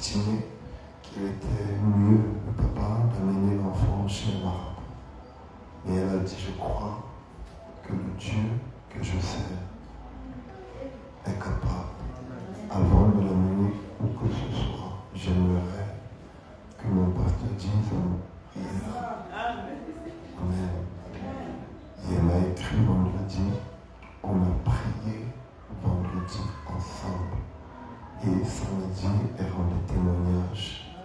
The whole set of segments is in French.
estimé qu'il était mieux, le papa, d'amener dit, je crois que le Dieu que je sers est capable. Avant de l'amener où que ce soit, j'aimerais que mon pasteur dise en prière. Amen. Il m'a écrit vendredi, on a prié vendredi ensemble. Et samedi, elle rendait témoignage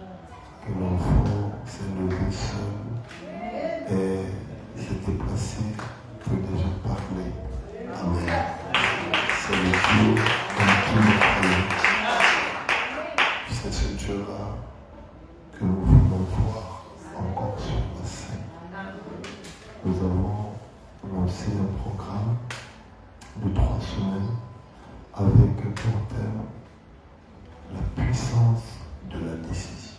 que l'enfant s'est levé seul et s'est déplacé pour déjà parler. Amen. C'est le Dieu en qui nous croyons. C'est ce Dieu-là que nous voulons voir encore sur la scène. Nous avons lancé un programme de 3 semaines avec pour thème la puissance de la décision.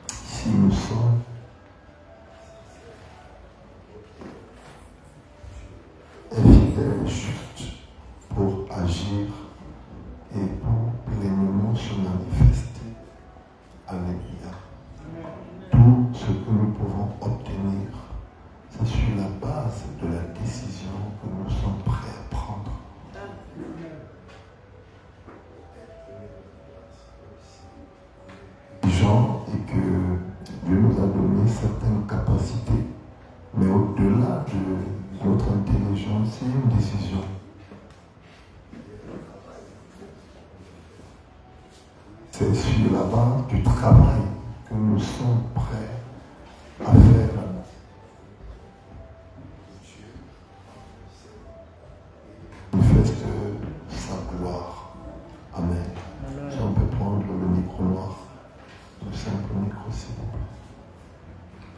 Si nous sommes infidèles juste pour agir et pour pleinement se manifester, alléluia. Tout ce que nous pouvons obtenir, c'est sur la base de la décision que nous sommes prêts à prendre. Jean, et que Dieu nous a donné certaines capacités, mais au-delà de notre intelligence, c'est une décision. C'est sur la base du travail que nous sommes prêts à faire. Manifeste sa gloire. Amen. Si on peut prendre le micro noir, le simple micro, s'il vous plaît.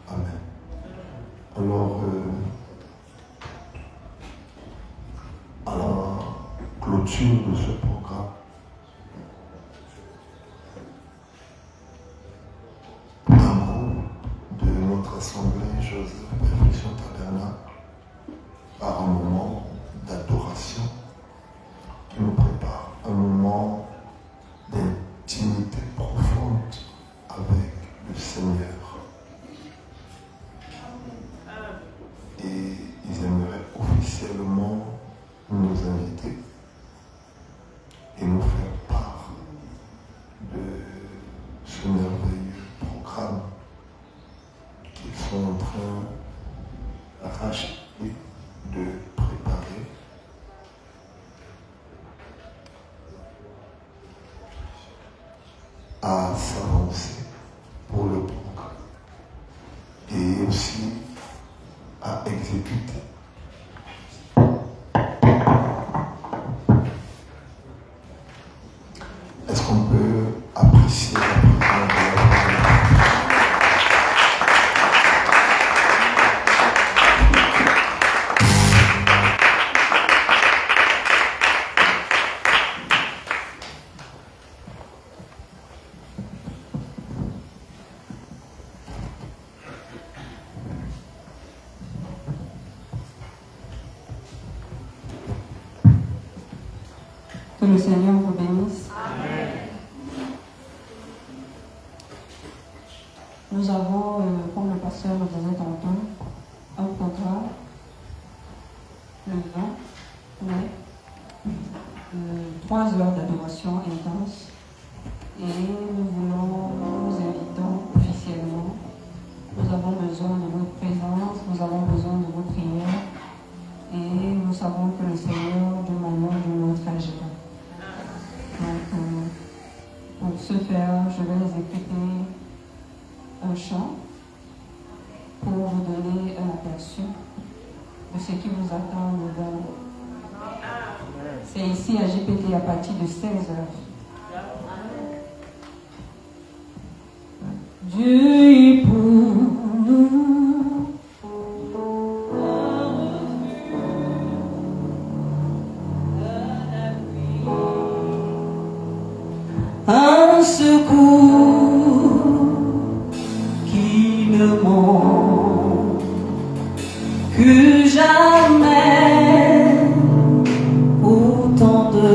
Amen. Alors, à la clôture de ce programme, assemblée Joseph Perfection Tabernacle à un moment d'adoration qui nous prépare, un moment d'intimité profonde avec le Seigneur. Et ils aimeraient officiellement nous inviter et nous faire part de ce merveilleux programme qu'ils sont en train d'arracher, de préparer. À s'avancer pour le programme et aussi à exécuter. Est-ce qu'on peut apprécier la présence de la Que le Seigneur vous bénisse. Amen. Nous avons, comme le pasteur le disait tantôt, un programme le 20 mai, 3 heures d'adoration intense. Et nous invitons officiellement. Nous avons besoin de votre présence, nous avons besoin de vos prières. Et nous savons que le Seigneur, d'une manière ou d'une autre, agira. Donc, pour ce faire, je vais exécuter un chant pour vous donner un aperçu de ce qui vous attend le 20. C'est ici à GPT à partir de 16h. Dieu est pour nous. Un secours qui ne manque que jamais au temps de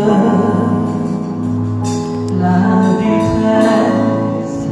la détresse.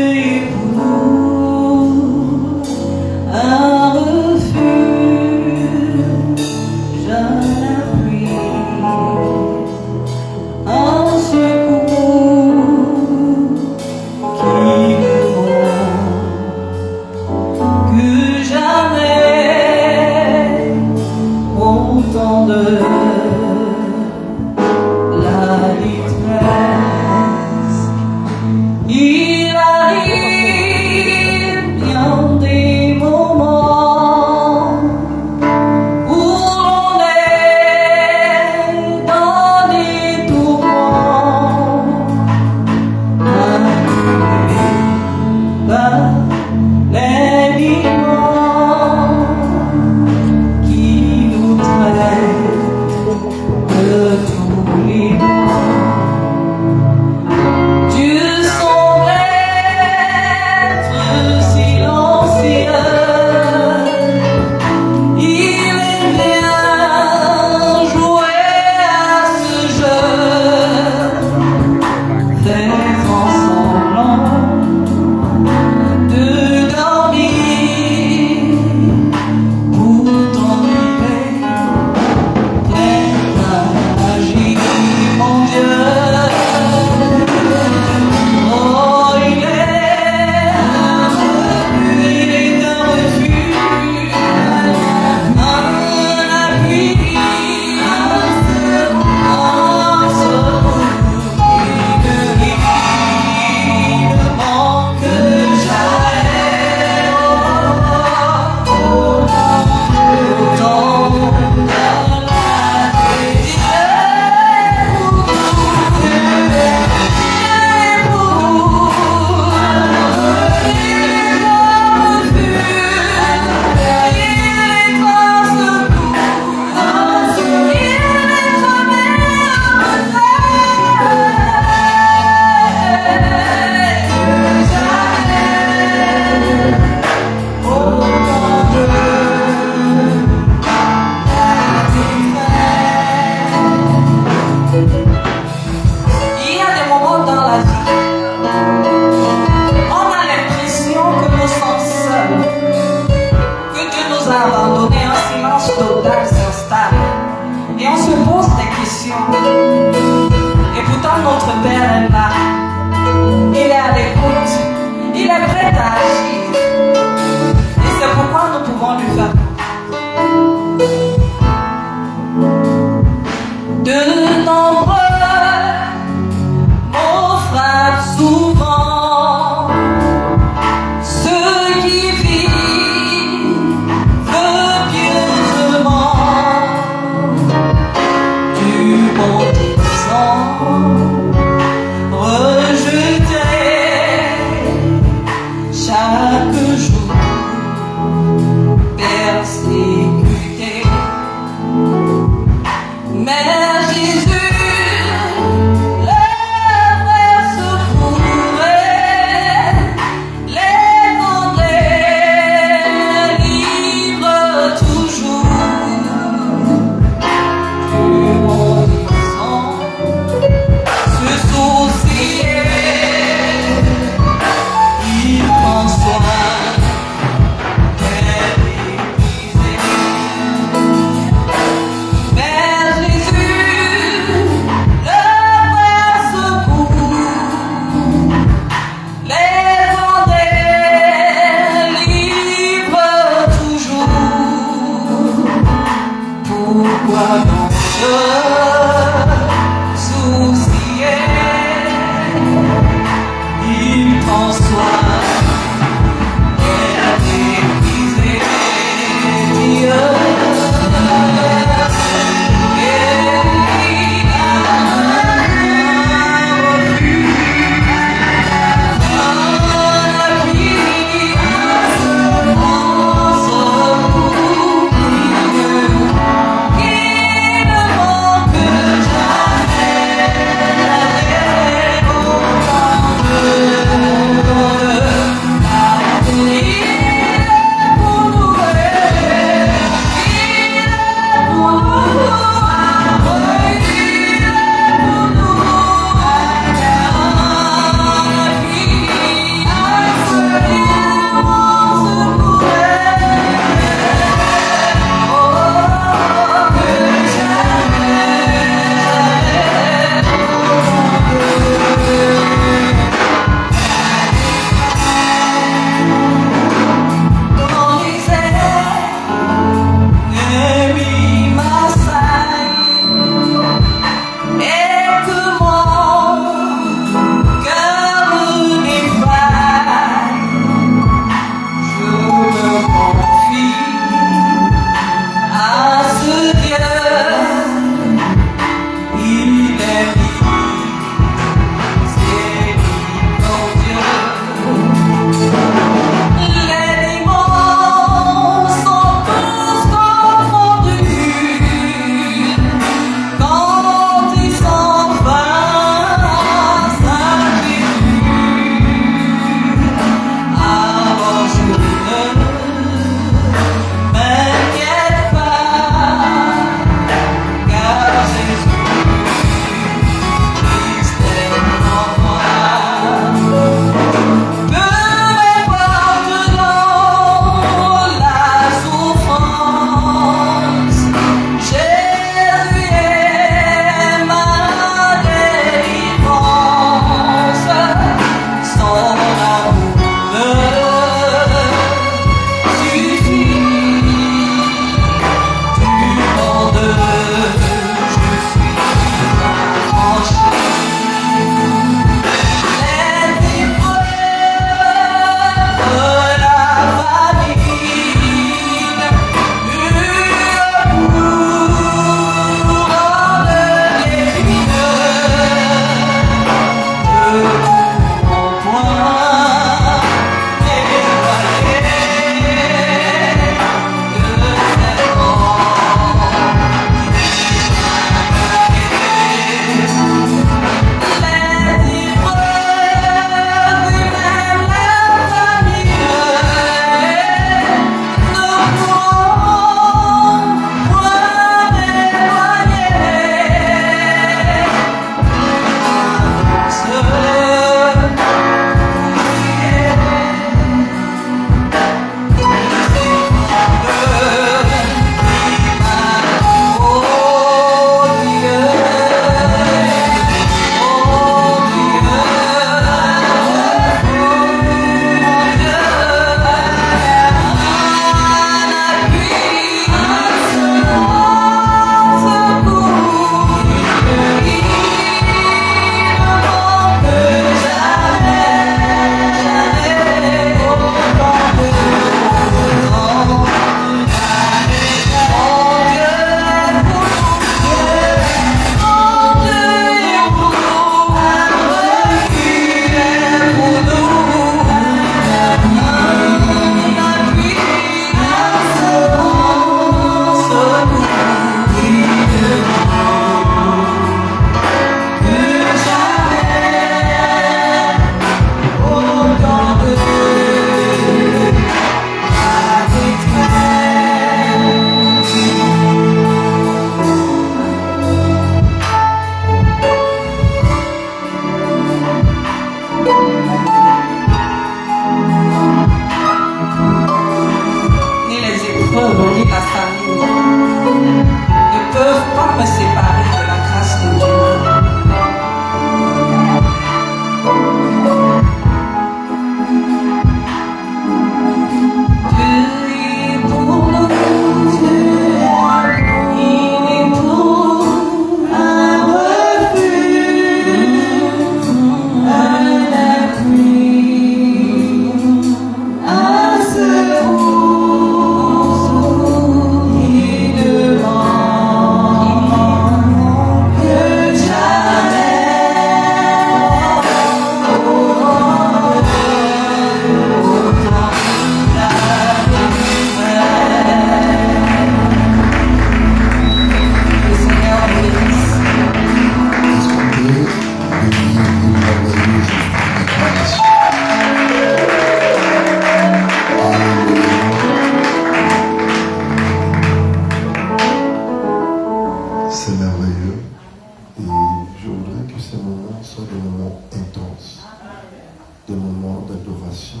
relation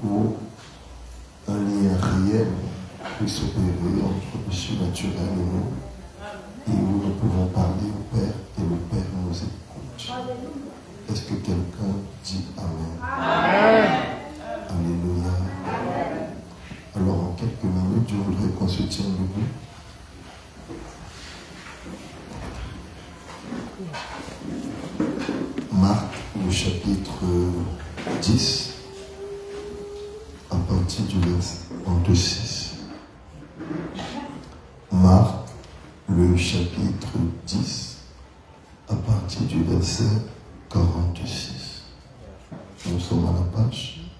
où un lien réel peut s'opérer entre le surnaturel et nous, et où nous pouvons parler au Père et le Père nous écoute. Est-ce que quelqu'un dit Amen? Amen. Alléluia. Alors en quelques minutes, je voudrais qu'on se tienne debout. Marc, le chapitre 10, à partir du verset 26. Marc, le chapitre 10, à partir du verset 46. Nous sommes à la page.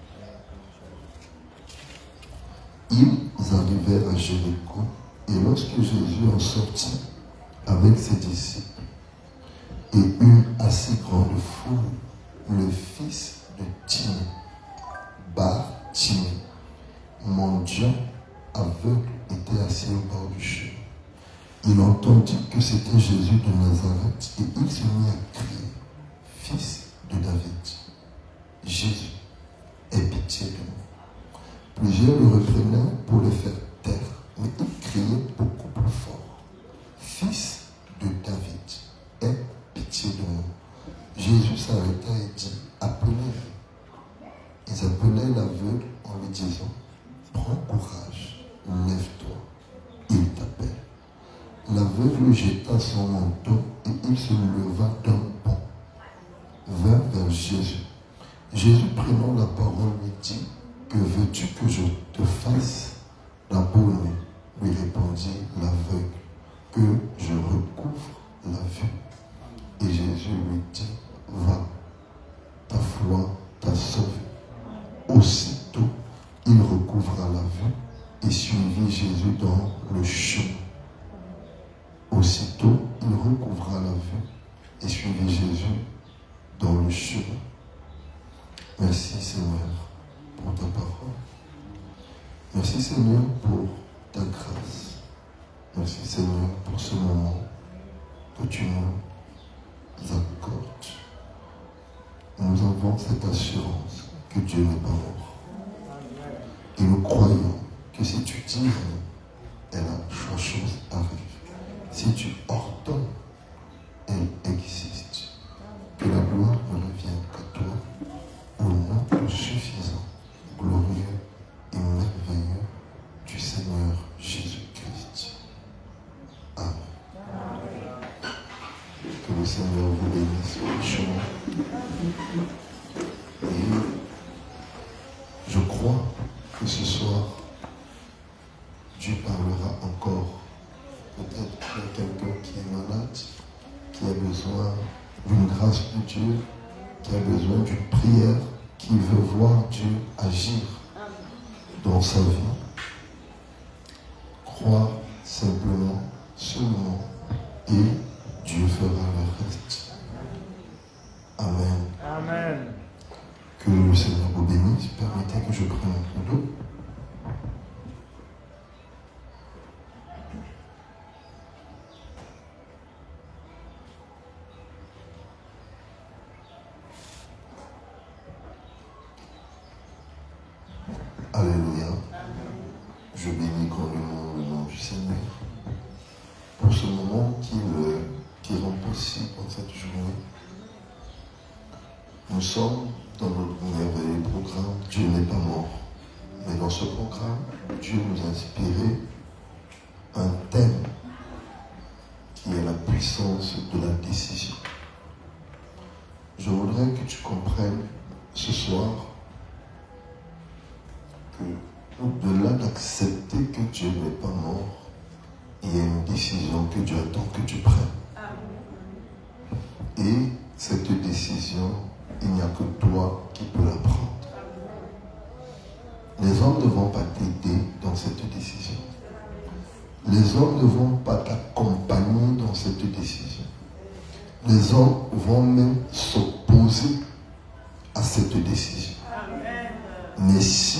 Ils arrivèrent à Jéricho, et lorsque Jésus en sortit avec ses disciples, et une assez grande foule, le fils de Timée, Bar-Timée, mendiant, aveugle, était assis au bord du chemin. Il entendit que c'était Jésus de Nazareth, et il se mit à crier, « Fils de David, Jésus, aie pitié de nous. » Plusieurs le reprenaient pour le faire taire, mais il criait beaucoup plus fort, « Fils de David, aie pitié de nous. » Jésus s'arrêta et dit, « Appelez-le. » Ils appelaient l'aveugle en lui disant, « Prends courage, lève-toi, il t'appelle. » L'aveugle jeta son manteau et il se leva d'un bond, vint vers Jésus. Jésus, prenant la parole, lui dit, « Que veux-tu que je te fasse ?» D'abord, lui répondit l'aveugle, « Que je recouvre la vue. » Et Jésus lui dit, « Va, ta foi t'a sauvé. » Aussitôt, il recouvra la vue et suivit Jésus dans le chemin. Aussitôt, il recouvra la vue et suivit Jésus dans le chemin. Merci Seigneur pour ta parole. Merci Seigneur pour ta grâce. Merci Seigneur pour ce moment que tu nous accordes. Nous avons cette assurance que Dieu n'est pas mort. Et nous croyons que si tu dis et la chose arrive. Si tu ordonnes, elle existe. Que la gloire ne revienne qu'à toi, au nom tout suffisant, glorieux et merveilleux du Seigneur Jésus-Christ. Amen. Que le Seigneur vous bénisse richement. Et je crois que ce soir, Dieu parlera encore. Peut-être qu'il y a quelqu'un qui est malade, qui a besoin d'une grâce de Dieu, qui a besoin d'une prière, qui veut voir Dieu agir dans sa vie. Crois simplement, seulement, et Dieu fera le reste. Amen. Amen. Que le Seigneur vous bénisse. Permettez que je prenne un peu d'eau. Alléluia. Je bénis grandement le nom du Seigneur pour ce moment qui rend possible en cette journée. Nous sommes dans notre merveilleux programme Dieu n'est pas mort. Mais dans ce programme, Dieu nous a inspiré un thème qui est la puissance de la décision. Je voudrais que tu comprennes ce soir que au-delà d'accepter que Dieu n'est pas mort, il y a une décision que Dieu attend que tu prennes. Et cette décision, il n'y a que toi qui peux la prendre. Les hommes ne vont pas t'aider dans cette décision. Les hommes ne vont pas t'accompagner dans cette décision. Les hommes vont même s'opposer à cette décision. Mais si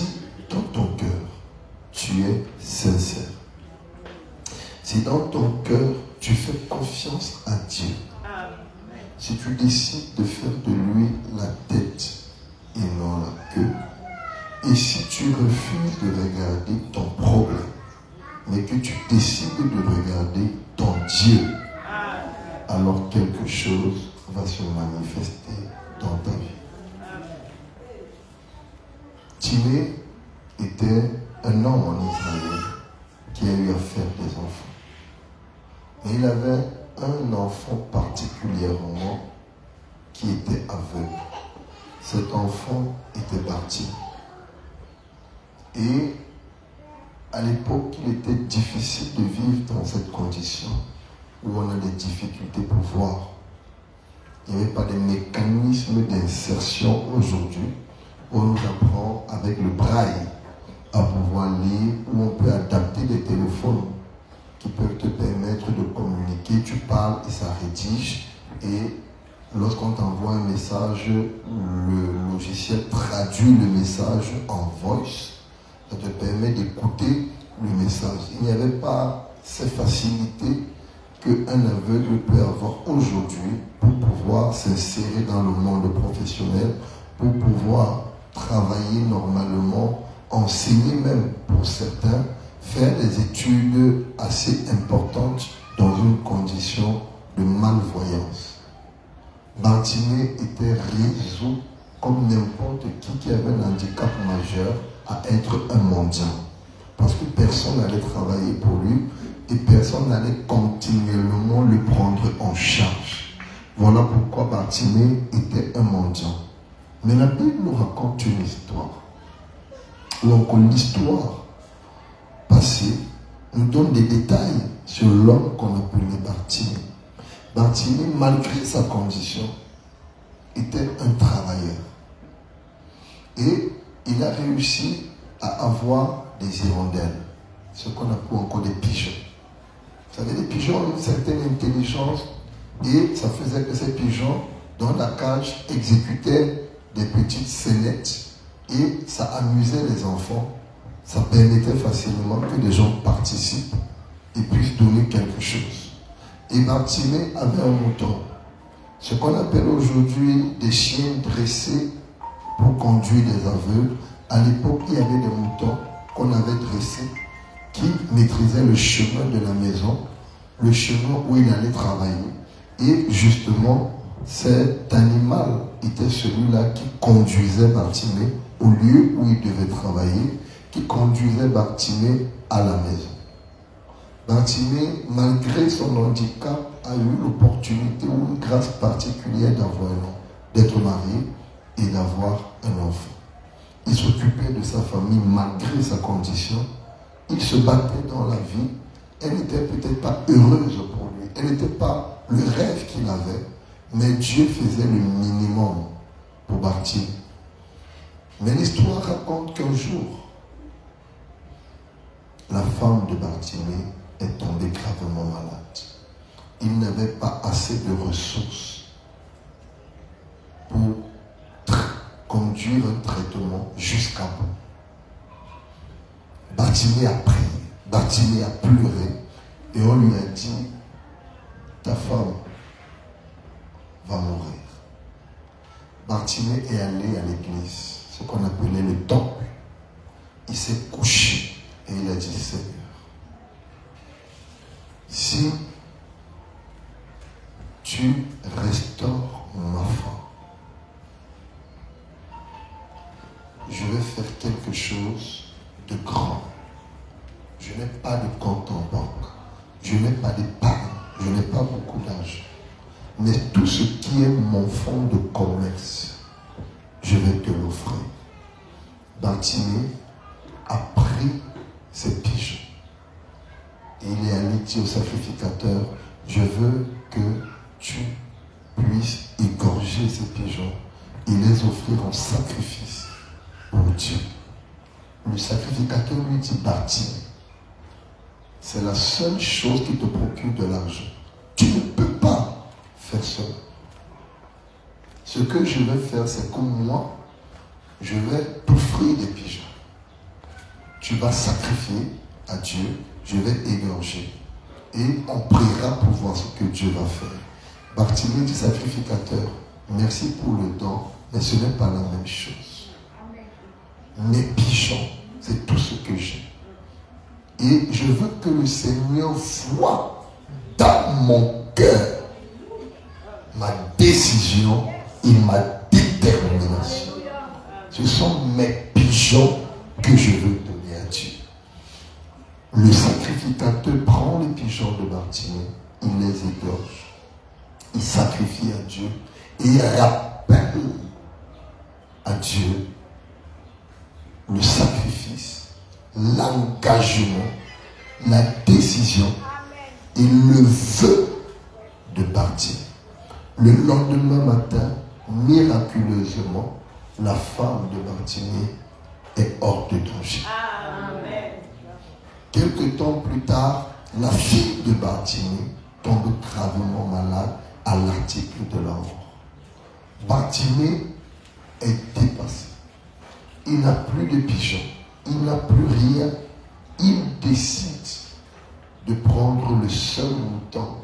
dans ton cœur, tu es sincère, si dans ton cœur, tu fais confiance à Dieu, si tu décides de faire de lui la tête et non la queue, refuses de regarder ton problème, mais que tu décides de regarder ton Dieu, alors quelque chose va se manifester dans ta vie. Timée était un homme en Israël qui a eu à faire des enfants. Mais il avait un enfant particulièrement qui était aveugle. Cet enfant était Bartimée. Et à l'époque, il était difficile de vivre dans cette condition où on a des difficultés pour voir. Il n'y avait pas de mécanisme d'insertion aujourd'hui où on nous apprend avec le braille à pouvoir lire, où on peut adapter des téléphones qui peuvent te permettre de communiquer. Tu parles et ça rédige. Et lorsqu'on t'envoie un message, le logiciel traduit le message en voice. Ça te permet d'écouter le message. Il n'y avait pas ces facilités qu'un aveugle peut avoir aujourd'hui pour pouvoir s'insérer dans le monde professionnel, pour pouvoir travailler normalement, enseigner même pour certains, faire des études assez importantes dans une condition de malvoyance. Bartimée était résolu, comme n'importe qui avait un handicap majeur, à être un mendiant. Parce que personne n'allait travailler pour lui et personne n'allait continuellement le prendre en charge. Voilà pourquoi Bartimée était un mendiant. Mais la Bible nous raconte une histoire. Ou encore l'histoire passée nous donne des détails sur l'homme qu'on appelait Bartimée. Bartimée, malgré sa condition, était un travailleur. Et il a réussi à avoir des hirondelles, ce qu'on appelle encore des pigeons. Vous savez, les pigeons ont une certaine intelligence et ça faisait que ces pigeons, dans la cage, exécutaient des petites scénettes et ça amusait les enfants. Ça permettait facilement que les gens participent et puissent donner quelque chose. Et Bartimée avait un mouton, ce qu'on appelle aujourd'hui des chiens dressés pour conduire les aveugles. À l'époque, il y avait des moutons qu'on avait dressés qui maîtrisaient le chemin de la maison, le chemin où il allait travailler. Et justement, cet animal était celui-là qui conduisait Bartimée au lieu où il devait travailler, qui conduisait Bartimée à la maison. Bartimée, malgré son handicap, a eu l'opportunité ou une grâce particulière d'être marié et d'avoir un enfant. Il s'occupait de sa famille malgré sa condition. Il se battait dans la vie. Elle n'était peut-être pas heureuse pour lui. Elle n'était pas le rêve qu'il avait. Mais Dieu faisait le minimum pour Bartimée. Mais l'histoire raconte qu'un jour, la femme de Bartimée est tombée gravement malade. Il n'avait pas assez de ressources pour conduire un traitement jusqu'à bout. Bartimée a prié, Bartimée a pleuré et on lui a dit, ta femme va mourir. Bartimée est allé à l'église, ce qu'on appelait le temple. Il s'est couché et il a dit, Seigneur, si tu restaures ma femme, je vais faire quelque chose de grand. Je n'ai pas de compte en banque. Je n'ai pas d'épargne. Je n'ai pas beaucoup d'argent. Mais tout ce qui est mon fonds de commerce, je vais te l'offrir. Bartimée a pris ses pigeons. Et il est allé dire au sacrificateur, je veux que tu puisses égorger ces pigeons et les offrir en sacrifice pour Dieu. Le sacrificateur lui dit, Bartimée, c'est la seule chose qui te procure de l'argent. Tu ne peux pas faire ça. Ce que je vais faire, c'est que moi, je vais t'offrir des pigeons. Tu vas sacrifier à Dieu, je vais égorger. Et on priera pour voir ce que Dieu va faire. Bartimée dit, sacrificateur, merci pour le don, mais ce n'est pas la même chose. Mes pigeons C'est tout ce que j'ai. Et je veux que le Seigneur voie dans mon cœur ma décision et ma détermination. Ce sont mes pigeons que je veux donner à Dieu. Le sacrificateur prend les pigeons de Bartimée, il les égorge, il sacrifie à Dieu et il rappelle à Dieu le sacrifice, l'engagement, la décision et le vœu de partir. Le lendemain matin, miraculeusement, la femme de Bartimée est hors de danger. Amen. Quelque temps plus tard, la fille de Bartimée tombe gravement malade à l'article de la mort. Bartimée est dépassé. Il n'a plus de pigeons, il n'a plus rien. Il décide de prendre le seul mouton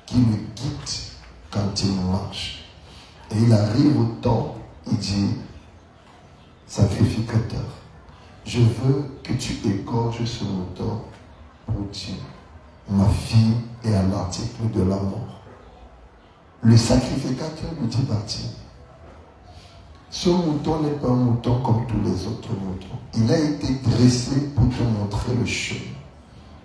qui le guide quand il marche. Et il arrive au temple, il dit, sacrificateur, je veux que tu égorges ce mouton pour Dieu. Ma fille est à l'article de la mort. Le sacrificateur lui dit, Bartimée, ce mouton n'est pas un mouton comme tous les autres moutons. Il a été dressé pour te montrer le chemin,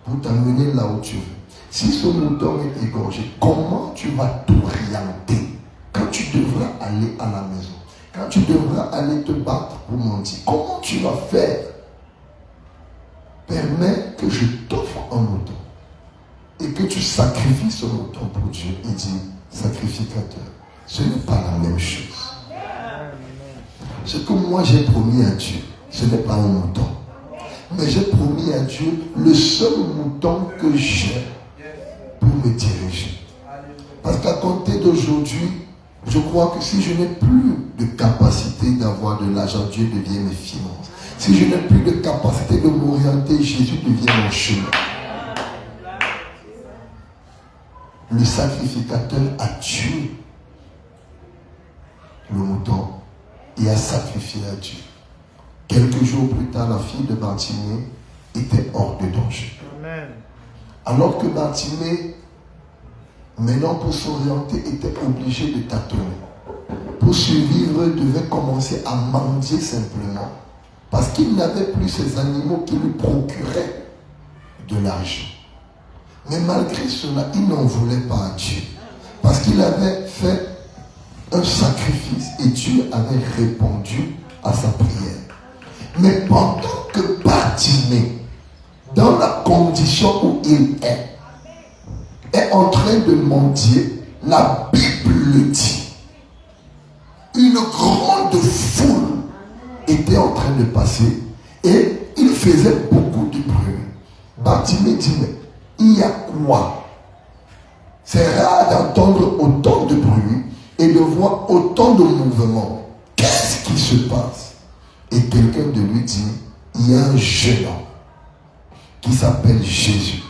pour t'amener là où tu veux. Si ce mouton est égorgé, comment tu vas t'orienter quand tu devras aller à la maison, quand tu devras aller te battre pour mentir? Comment tu vas faire? Permets que je t'offre un mouton et que tu sacrifies ce mouton pour Dieu. Il dit, sacrificateur, ce n'est pas la même chose. Ce que moi j'ai promis à Dieu, ce n'est pas un mouton. Mais j'ai promis à Dieu le seul mouton que j'ai pour me diriger. Parce qu'à compter d'aujourd'hui, je crois que si je n'ai plus de capacité d'avoir de l'argent, Dieu devient mes finances. Si je n'ai plus de capacité de m'orienter, Jésus devient mon chemin. Le sacrificateur a tué le mouton et a sacrifié à Dieu. Quelques jours plus tard, la fille de Bartimée était hors de danger. Amen. Alors que Bartimée, maintenant pour s'orienter, était obligé de tâtonner. Pour survivre, devait commencer à mendier simplement. Parce qu'il n'avait plus ces animaux qui lui procuraient de l'argent. Mais malgré cela, il n'en voulait pas à Dieu. Parce qu'il avait fait un sacrifice et Dieu avait répondu à sa prière. Mais pendant que Bartimée, dans la condition où il est en train de mendier, la Bible le dit. Une grande foule était en train de passer et il faisait beaucoup de bruit. Bartimée dit, mais il y a quoi? C'est rare d'entendre autant de bruit et de voir autant de mouvements. Qu'est-ce qui se passe? Et quelqu'un de lui dit, il y a un jeune homme qui s'appelle Jésus.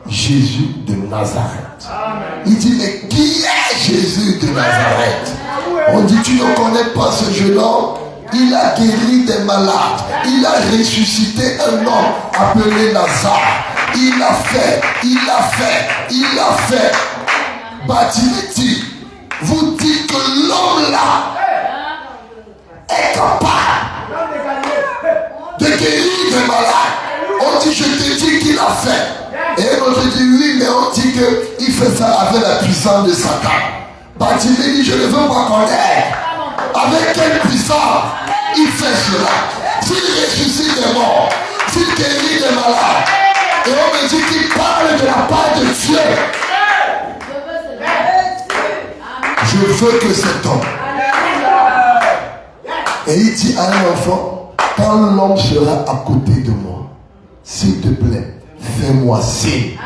Jésus de Nazareth. Amen. Il dit, mais qui est Jésus de Nazareth? On dit, tu ne connais pas ce jeune homme? Il a guéri des malades. Il a ressuscité un homme appelé Lazare. Il a fait. Bartimée dit, vous dites que l'homme là est capable de guérir des malades. On dit, je te dis qu'il a fait. Et on te dit, oui, mais on dit qu'il fait ça avec la puissance de Satan. Bartimée dit, je ne veux pas connaître avec quelle puissance il fait cela. S'il ressuscite des morts, s'il guérit des malades, et on me dit qu'il parle de la part de Dieu. Je veux que cet homme. Et il dit à un enfant, quand l'homme sera à côté de moi, s'il te plaît, fais-moi signe.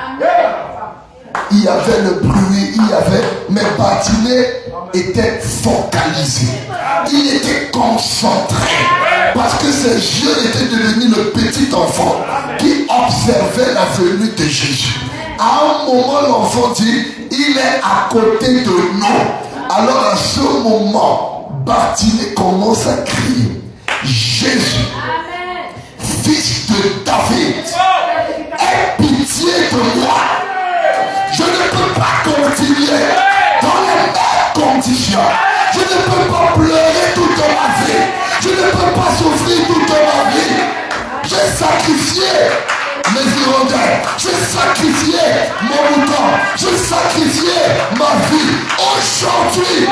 Il y avait le bruit, mais Bartimée était focalisé. Il était concentré. Parce que ses yeux étaient devenus le petit enfant qui observait la venue de Jésus. À un moment, l'enfant dit, il est à côté de nous. Alors à ce moment, Bartimée commence à crier, Jésus, de David, aie pitié de moi. Je ne peux pas continuer dans les mêmes conditions. Je ne peux pas pleurer toute ma vie. Je ne peux pas souffrir toute ma vie. J'ai sacrifié mes hirondelles. J'ai sacrifié mon mouton. J'ai sacrifié ma vie. Aujourd'hui,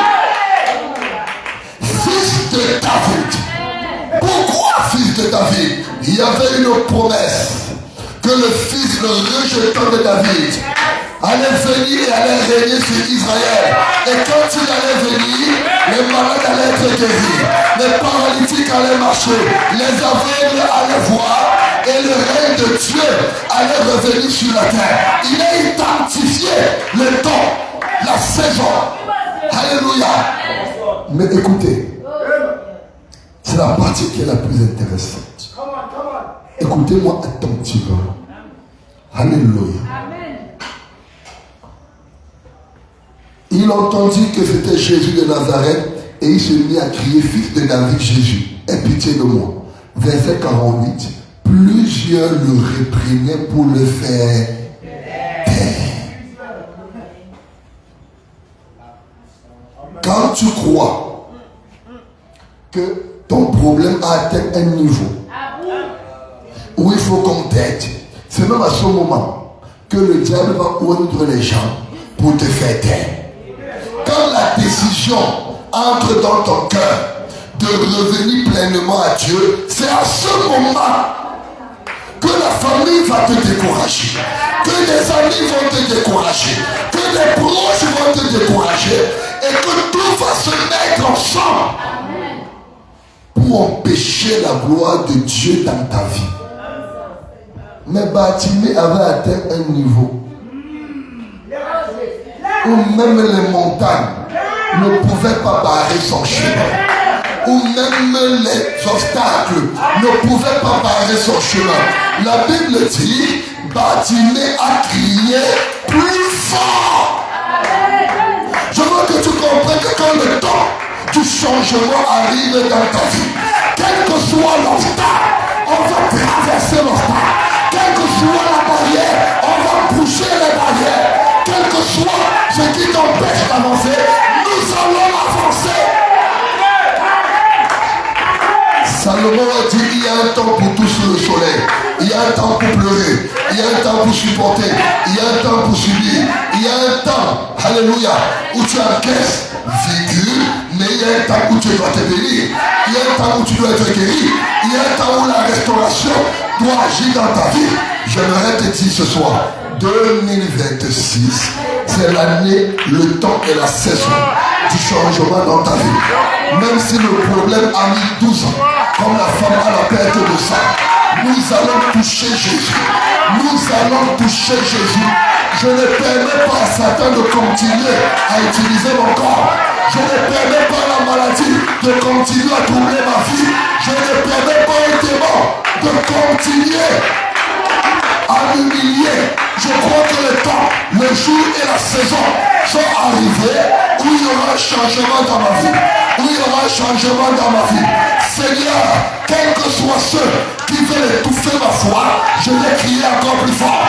fils de David. Pourquoi fils de David? Il y avait une promesse que le fils, le rejetant de David, allait venir et allait régner sur Israël. Et quand il allait venir, les malades allaient être guéris, les paralytiques allaient marcher, les aveugles allaient voir, et le règne de Dieu allait revenir sur la terre. Il a identifié le temps, la saison. Alléluia. Mais écoutez, c'est la partie qui est la plus intéressante. Écoutez-moi attentivement. Alléluia. Il entendit que c'était Jésus de Nazareth et il se mit à crier, fils de David, Jésus, aie pitié de moi. Verset 48, plusieurs le réprimaient pour le faire taire. Quand tu crois que ton problème a atteint un niveau où il faut qu'on t'aide, c'est même à ce moment que le diable va oindre les gens pour te faire taire. Quand la décision entre dans ton cœur de revenir pleinement à Dieu, c'est à ce moment que la famille va te décourager, que les amis vont te décourager, que les proches vont te décourager et que tout va se mettre ensemble pour empêcher la gloire de Dieu dans ta vie. Mais Bartimée avait atteint un niveau où même les montagnes ne pouvaient pas barrer son chemin, où même les obstacles ne pouvaient pas barrer son chemin. La Bible dit, Bartimée a crié plus fort. Je veux que tu comprennes que quand le temps du changement arrive dans ta vie, quel que soit l'obstacle, on va traverser l'obstacle. Quelle que soit la barrière, on va bouger les barrières. Quel que soit ce qui t'empêche d'avancer, nous allons avancer. Salomon a dit, il y a un temps pour tout sous le soleil. Il y a un temps pour pleurer. Il y a un temps pour supporter. Il y a un temps pour subir. Il y a un temps, alléluia, où tu encaisses vigueur, mais il y a un temps où tu dois te bénir. Il y a un temps où tu dois être guéri. Il y a un temps où la restauration doit agir dans ta vie. J'aimerais te dire ce soir, 2026, c'est l'année, le temps et la saison du changement dans ta vie. Même si le problème a mis 12 ans, comme la femme à la perte de sang, nous allons toucher Jésus. Nous allons toucher Jésus. Je ne permets pas à Satan de continuer à utiliser mon corps. Je ne permets pas à la maladie de continuer à troubler ma vie. Je ne permets pas au démon de continuer à m'humilier. Je crois que le temps, le jour et la saison sont arrivés où il y aura un changement dans ma vie. Où il y aura un changement dans ma vie. Seigneur, quels que soient ceux qui veulent étouffer ma foi, je vais crier encore plus fort.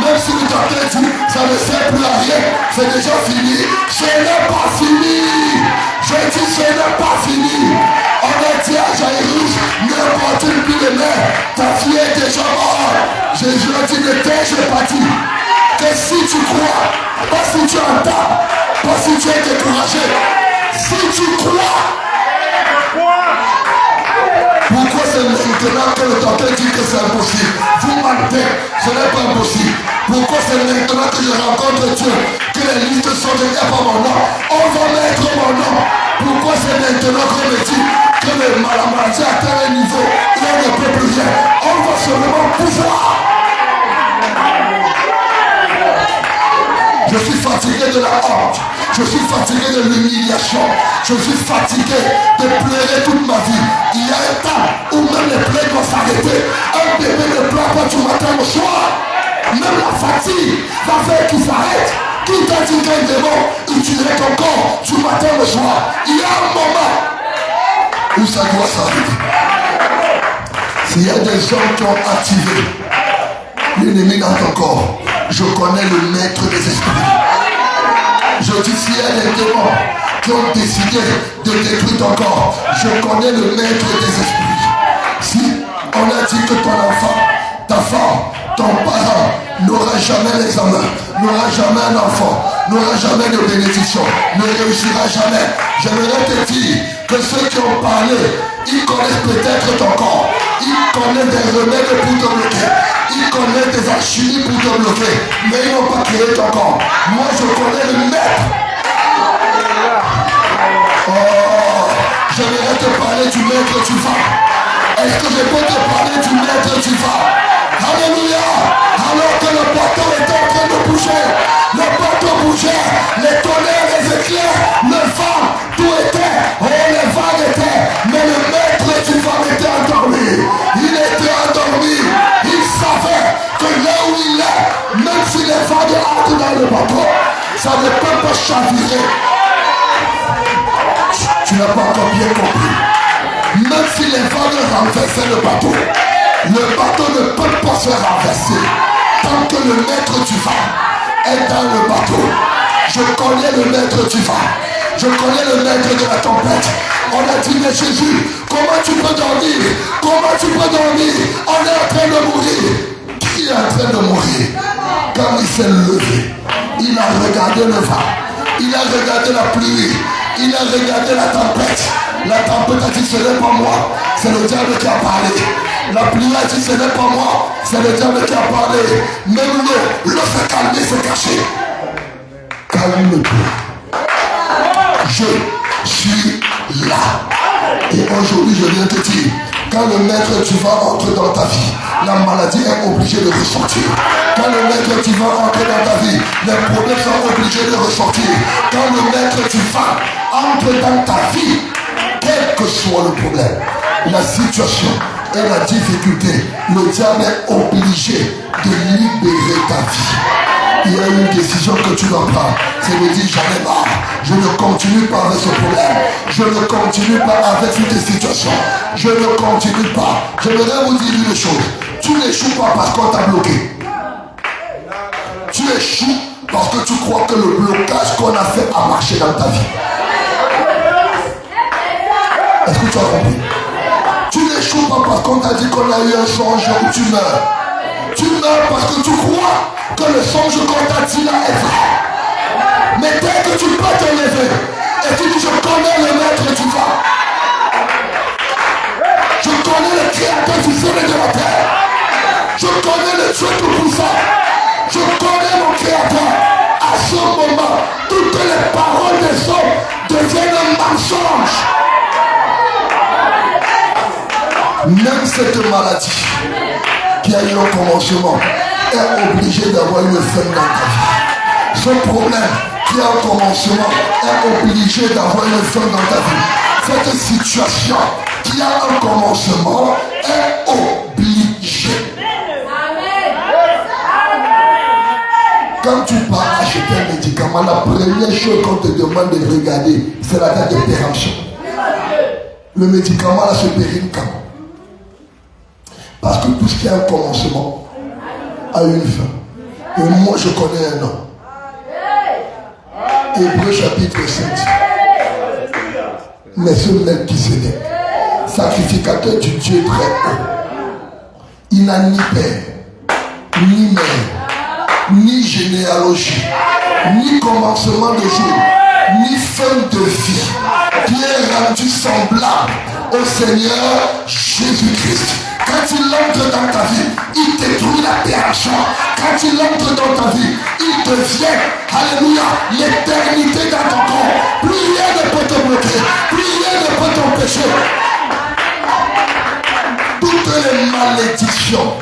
Même si le docteur dit, ça ne sert plus à rien, c'est déjà fini. Ce n'est pas fini. Je dis, ce n'est pas fini. On a dit à Jairus, ne continue plus les mains, ta fille est déjà morte. Jésus a dit, ne t'ai-je pas dit que si tu crois, pas si tu entends, pas si tu es découragé, si tu crois. Pourquoi c'est maintenant que le docteur dit que c'est impossible? Vous mentez, ce n'est pas impossible. Pourquoi c'est maintenant que je rencontre Dieu, que les listes sont derrière par mon nom? On va mettre mon nom. Pourquoi c'est maintenant qu'on me dit que la maladie atteint un niveau où on ne peut plus rien? On va seulement pouvoir. Je suis fatigué de la honte. Je suis fatigué de l'humiliation. Je suis fatigué de pleurer toute ma vie. Il y a un temps où même les plaies vont s'arrêter. Un bébé ne pleure pas du matin au soir. Même la fatigue va faire qu'il s'arrête. Qui t'a dit qu'un démon utiliserait ton corps du matin au soir? Il y a un moment où ça doit s'arrêter. S'il y a des hommes qui ont activé l'ennemi dans ton corps, je connais le maître des esprits. Je dis, s'il y a des démons qui ont décidé de détruire ton corps, je connais le maître des esprits. Si on a dit que ton enfant, ta femme, ton parent n'aura jamais l'examen, n'aura jamais un enfant, n'aura jamais de bénédiction, ne réussira jamais, j'aimerais te dire que ceux qui ont parlé, ils connaissent peut-être ton corps, ils connaissent des remèdes pour te bloquer, ils connaissent des alchimies pour te bloquer, mais ils n'ont pas créé ton corps. Moi je connais le maître. Oh, j'aimerais te parler du maître tu vas. Est-ce que je peux te parler du maître tu vas? Alléluia. Alors que le bateau était en train de bouger, le bateau bougeait, les tonnerres, les éclairs, le vent, tout était, oh les vagues étaient, mais le maître du vent était endormi. Il était endormi. Il savait que là où il est, même si les vagues entrent dans le bateau, ça ne peut pas chavirer. Tu n'as pas encore bien compris. Même si les vagues renversaient le bateau ne peut pas se renverser tant que le maître du vent est dans le bateau. Je connais le maître du vent. Je connais le maître de la tempête. On a dit, mais Jésus, comment tu peux dormir? Comment tu peux dormir? On est en train de mourir. Qui est en train de mourir? Quand il s'est levé, il a regardé le vent, il a regardé la pluie, il a regardé la tempête. La tempête a dit, ce n'est pas moi, c'est le diable qui a parlé. La pluie a dit, ce n'est pas moi, c'est le diable qui a parlé. Même l'eau s'est calmée, s'est cachée. Calme-toi. Je suis là. Et aujourd'hui, je viens te dire, quand le maître du vent entre dans ta vie, la maladie est obligée de ressortir. Quand le maître du vent entre dans ta vie, les problèmes sont obligés de ressortir. Quand le maître du vent entre dans ta vie, quel que soit le problème, la situation et la difficulté, le diable est obligé de libérer ta vie. Il y a une décision que tu dois prendre, c'est de dire j'en ai marre, je ne continue pas avec ce problème, je ne continue pas avec cette situation, je ne continue pas. J'aimerais vous dire une chose, tu n'échoues pas parce qu'on t'a bloqué, tu échoues parce que tu crois que le blocage qu'on a fait a marché dans ta vie. Est-ce que tu as compris? Tu n'échoues pas parce qu'on t'a dit qu'on a eu un songe où tu meurs. Tu meurs parce que tu crois que le songe qu'on t'a dit là est vrai. Mais dès que tu peux te lever et tu dis je connais le maître du vent, je connais le créateur du ciel et de la terre, je connais le Dieu tout-puissant, je connais mon créateur. À ce moment, toutes les paroles des hommes deviennent un mensonge. Même cette maladie qui a eu un commencement est obligée d'avoir une fin dans ta vie. Ce problème qui a un commencement est obligé d'avoir une fin dans ta vie. Cette situation qui a un commencement est obligée. Quand tu pars acheter un médicament, la première chose qu'on te demande de regarder, c'est la date de péremption. Le médicament là se périme quand? Parce que tout ce qui a un commencement a une fin. Et moi je connais un nom. Hébreux chapitre 5. Mais ce Melchisédek, sacrificateur du Dieu très haut, il n'a ni père, ni mère, ni généalogie, ni commencement de jour, ni fin de vie, qui est rendu semblable au Seigneur Jésus-Christ. Quand il entre dans ta vie, il détruit la péremption. Quand il entre dans ta vie, il devient, alléluia, l'éternité dans ton corps. Plus rien ne peut te bloquer, plus rien ne peut t'empêcher. Toutes les malédictions,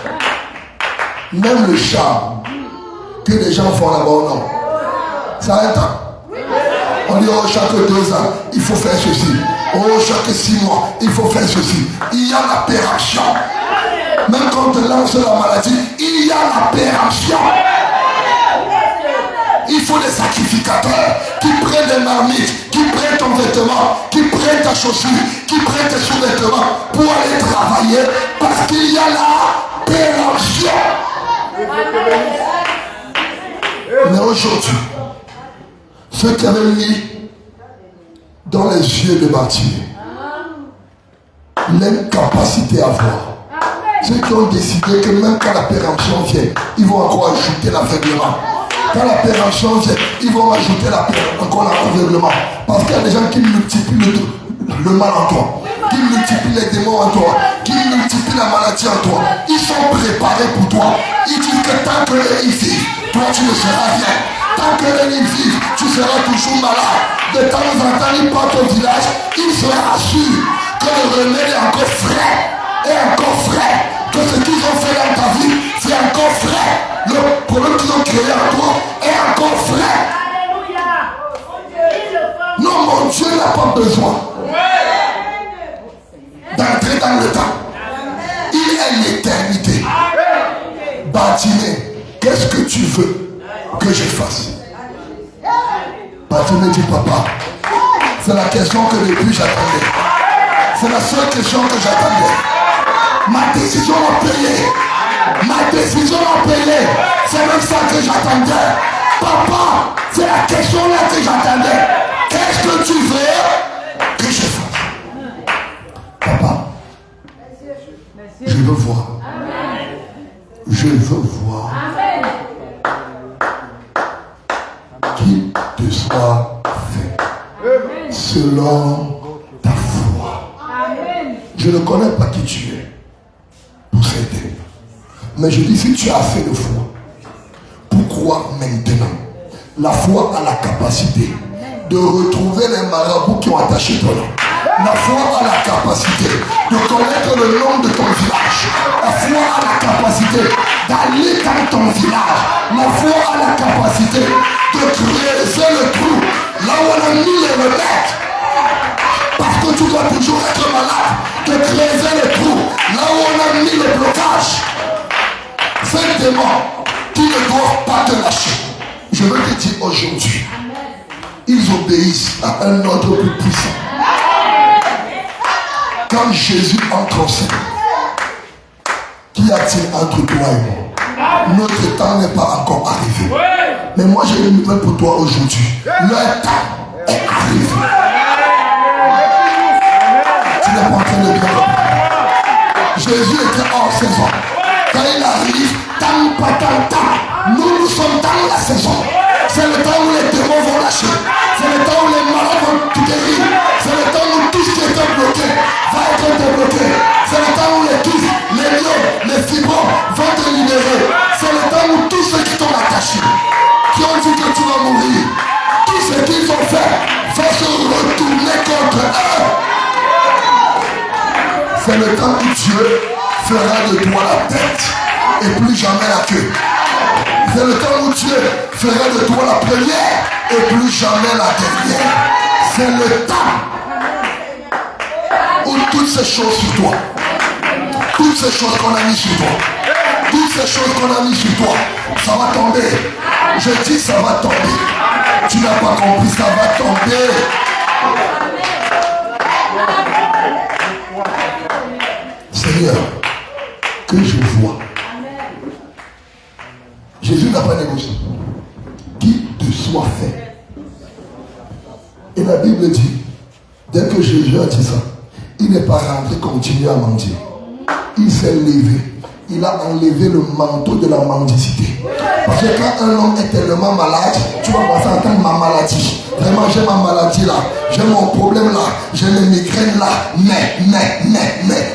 même le charme que les gens font là-bas, non, ça a un temps. On dit, oh, chaque 2 ans, il faut faire ceci. Oh, chaque 6 mois, il faut faire ceci. Il y a la péremption. Même quand on te lance la maladie, il y a la péremption. Il faut des sacrificateurs qui prennent des marmites, qui prennent ton vêtement, qui prennent ta chaussure, qui prennent tes sous-vêtements pour aller travailler parce qu'il y a la péremption. Mais aujourd'hui, ceux qui avaient mis dans les yeux de Bartimée l'incapacité à voir, ceux qui ont décidé que même quand la péremption vient, ils vont encore ajouter l'aveuglement. Quand la péremption vient, ils vont ajouter encore l'aveuglement. Parce qu'il y a des gens qui multiplient le mal en toi, qui multiplient les démons en toi, qui multiplient la maladie en toi. Ils sont préparés pour toi. Ils disent que tant que ils vivent, toi tu ne seras rien. Tant que ils vivent, tu seras toujours malade. De temps en temps, ils partent au village, ils se rassurent que le remède est encore frais. Est encore frais. Que ce qu'ils ont fait dans ta vie, c'est encore frais. Le problème qu'ils ont créé en toi est encore frais. Non, mon Dieu n'a pas besoin d'entrer dans le temps. Il est l'éternité. Bartimée, qu'est-ce que tu veux que je fasse? Bartimée dit, papa, c'est la question que depuis j'attendais. C'est la seule question que j'attendais. Ma décision a payé. Ma décision a payé. C'est même ça que j'attendais. Papa, c'est la question là que j'attendais. Qu'est-ce que tu veux que je fasse? Papa, je veux voir. Je veux voir qu'il te soit fait selon ta foi. Je ne connais pas qui tu es pour s'aider. Mais je dis, si tu as assez de foi, pourquoi maintenant? La foi a la capacité de retrouver les marabouts qui ont attaché ton nom. La foi a la capacité de connaître le nom de ton village. La foi a la capacité d'aller dans ton village. La foi a la capacité de creuser le trou là où on a mis les remèdes. Parce que tu dois toujours être malade. De creuser le trou là où on a mis le blocage. Ces démons qui ne doivent pas te lâcher. Je veux te dire aujourd'hui, ils obéissent à un ordre plus puissant. Quand Jésus entre en scène, qu'y a-t-il entre toi et moi? Notre temps n'est pas encore arrivé. Mais moi j'ai une nouvelle pour toi aujourd'hui. Le temps est arrivé. Tu n'es pas en train de bien comprendre. Jésus était hors saison. Quand il arrive, tant pas tant. Nous sommes dans la saison. C'est le temps où les démons vont lâcher. C'est le temps où les malades vont te guérir. C'est le temps où tout ce qui était bloqué va être débloqué. C'est le temps où les kyphes, les lions, les fibromes vont te libérer. C'est le temps où tous ceux qui t'ont attaché, qui ont dit que tu vas mourir, tout ce qu'ils ont fait va se retourner contre eux. C'est le temps où Dieu fera de toi la tête et plus jamais la queue. C'est le temps où Dieu fera de toi la première et plus jamais la dernière. C'est le temps où toutes ces choses sur toi, toutes ces choses qu'on a mis sur toi, toutes ces choses qu'on a mis sur toi, ça va tomber. Je dis ça va tomber. Tu n'as pas compris, ça va tomber. Seigneur, que je vois. Jésus n'a pas négocié. Qu'il te soit fait. Et la Bible dit, dès que Jésus a dit ça, il n'est pas rentré continuer à mentir. Il s'est levé. Il a enlevé le manteau de la mendicité. Parce que quand un homme est tellement malade, tu vas penser à entendre ma maladie. Vraiment, j'ai ma maladie là. J'ai mon problème là. J'ai mes migraines là. Mais.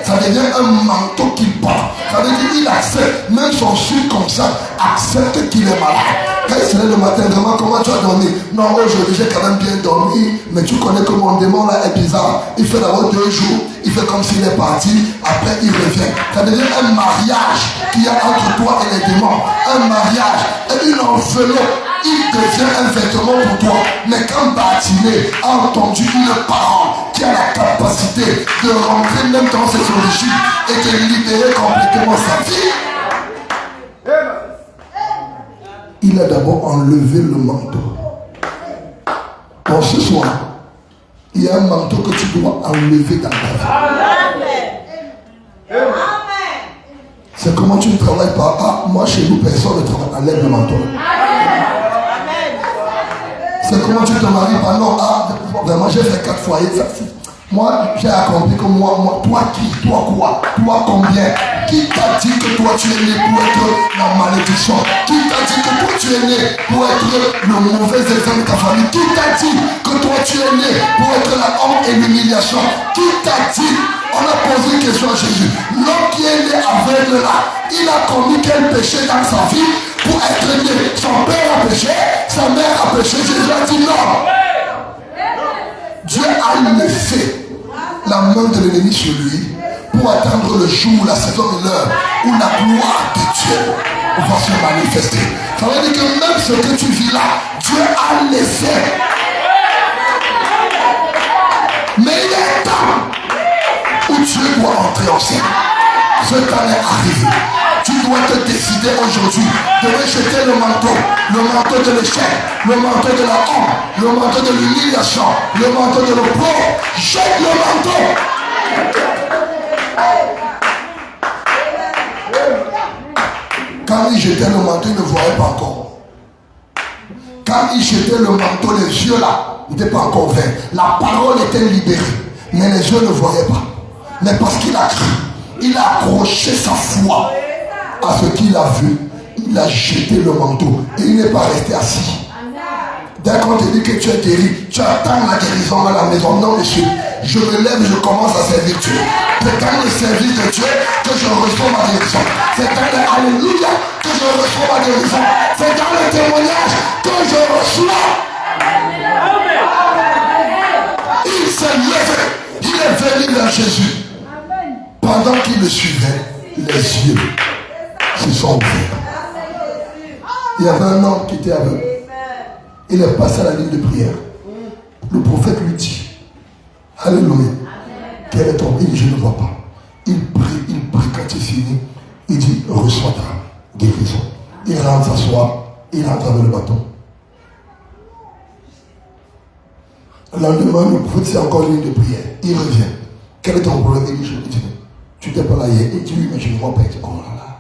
Ça devient un manteau qui porte. Ça veut dire qu'il accepte. Même son subconscient accepte qu'il est malade. Quand il se lève le matin, vraiment, comment tu as dormi? Non, aujourd'hui, j'ai quand même bien dormi. Mais tu connais que mon démon là est bizarre. Il fait d'abord 2 jours. Il fait comme s'il est parti. Après, il revient. Ça devient un mariage qu'il y a entre toi et les démons. Un mariage. Et une enveloppe. Il devient un vêtement pour toi. Mais quand Bartimée a entendu une parole qui a la capacité de rentrer même dans ses origines et de libérer complètement sa vie, il a d'abord enlevé le manteau. ce soir, il y a un manteau que tu dois enlever dans ta vie. C'est comment tu ne travailles pas. Ah, moi chez nous, personne ne travaille. Enlève le manteau. C'est comment tu te maries pas. Non, ah, vraiment, j'ai fait 4 foyers. Moi, j'ai accompli que moi, toi qui, toi quoi, toi combien? Qui t'a dit que toi tu es né pour être la malédiction? Qui t'a dit que toi tu es né pour être le mauvais exemple de ta famille? Qui t'a dit que toi tu es né pour être la honte et l'humiliation? Qui t'a dit? On a posé une question à Jésus. L'homme qui est né aveugle là, il a commis quel péché dans sa vie pour être né? Son père a péché, sa mère a péché. Jésus a dit non. Dieu a laissé la main de l'ennemi sur lui pour attendre le jour, la saison et l'heure où la gloire de Dieu va se manifester. Ça veut dire que même ce que tu vis là, Dieu a laissé. Mais il est temps où Dieu doit entrer en scène. Ce temps est arrivé. Tu dois te décider aujourd'hui de rejeter le manteau de l'échec, le manteau de la honte, le manteau de l'humiliation, le manteau de l'opprobre. Jette le manteau. Quand il jetait le manteau, il ne voyait pas encore. Quand il jetait le manteau, les yeux là n'étaient pas encore verts. La parole était libérée, mais les yeux ne voyaient pas. Mais parce qu'il a cru, il a accroché sa foi à ce qu'il a vu, il a jeté le manteau et il n'est pas resté assis. Dès qu'on te dit que tu es guéri, tu attends la guérison à la maison. Non, monsieur, je me lève et je commence à servir Dieu. C'est dans le service de Dieu que je reçois ma guérison. C'est dans le Alléluia que je reçois ma guérison. C'est dans le témoignage que je reçois. Il s'est levé, il est venu vers Jésus. Pendant qu'il le suivait, les yeux se sont ouverts. Il y avait un homme qui était aveugle. Il est passé à la ligne de prière. Le prophète lui dit, Alléluia, quel est ton nom? Il dit, je ne vois pas. Il prie quand il finit. Il dit, reçois ta guérison. Il rentre s'asseoir, il rentre avec le bâton. Le lendemain, le prophète c'est encore une ligne de prière. Il revient. Quel est ton problème? Il dit, je dis, tu n'étais pas là hier. Il dit, oui, mais je ne vois pas. Il dit, oh là là,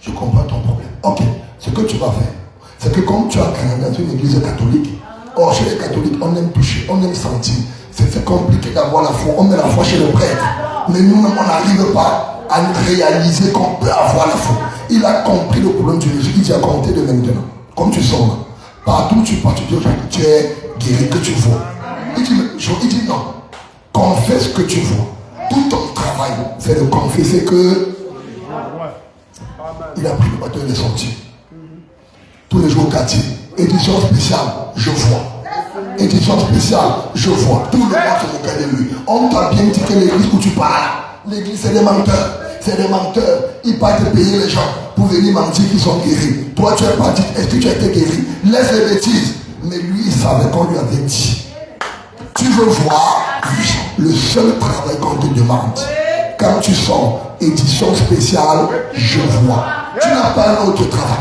je comprends ton problème. Ok, ce que tu vas faire, c'est que comme tu as grandi dans une église catholique, or chez les catholiques, on aime toucher, on aime sentir. C'est compliqué d'avoir la foi. On met la foi chez le prêtre. Mais nous-mêmes, on n'arrive pas à réaliser qu'on peut avoir la foi. Il a compris le problème du Jésus. Il dit à compter de maintenant. Comme tu sors là. Partout où tu pars, tu dis aux gens que tu es guéri, que tu vois. Il dit non. Confesse que tu vois. Tout ton travail, c'est de confesser que il a pris le bâton et il est sorti. Tous les jours au quartier. Édition spéciale, je vois. Édition spéciale, je vois. Tout le monde se moque de lui. On t'a bien dit que l'église où tu parles, l'église c'est des menteurs. C'est des menteurs. Ils partent payer les gens pour venir mentir qu'ils sont guéris. Toi tu es parti, est-ce que tu as été guéri? Laisse les bêtises. Mais lui il savait qu'on lui avait dit. Tu veux voir? Oui. Le seul travail qu'on te demande. Quand tu sors, édition spéciale, je vois. Tu n'as pas un autre travail.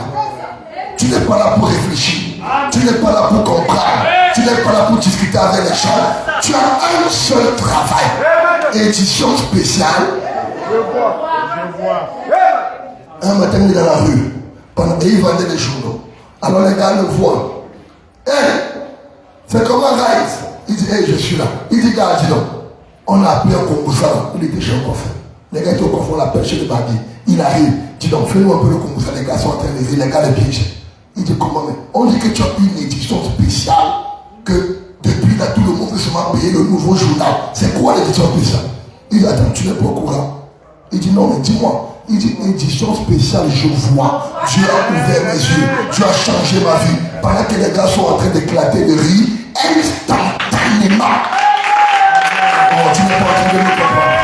Tu n'es pas là pour réfléchir. Tu n'es pas là pour comprendre. Tu n'es pas là pour discuter avec les gens. Tu as un seul travail. Édition spéciale. Je vois. Un matin, il est dans la rue. Et il vendait des journaux. Alors les gars le voient. C'est comme un rise. Il dit, je suis là. Il dit, gars, dis donc. On a appelé un Congo-Sala. Il était chez un coiffeur. Les gars étaient au coiffeur, on l'appelle chez le barbier. Il arrive. Dis donc, fais-nous un peu le Congo-Sala. Les gars sont en train de dire, les gars les pièges. Il dit, comment mais on dit que tu as une édition spéciale. Que depuis là, tout le monde veut seulement payer le nouveau journal. C'est quoi l'édition spéciale? Il dit, attends, tu n'es pas au courant. Il dit, non, mais dis-moi. Il dit, édition spéciale, je vois. Dieu a ouvert mes yeux. Dieu a changé ma vie. Pendant que les gars sont en train d'éclater de rire, instantanément. Oh, tu n'es pas en train de me comprendre.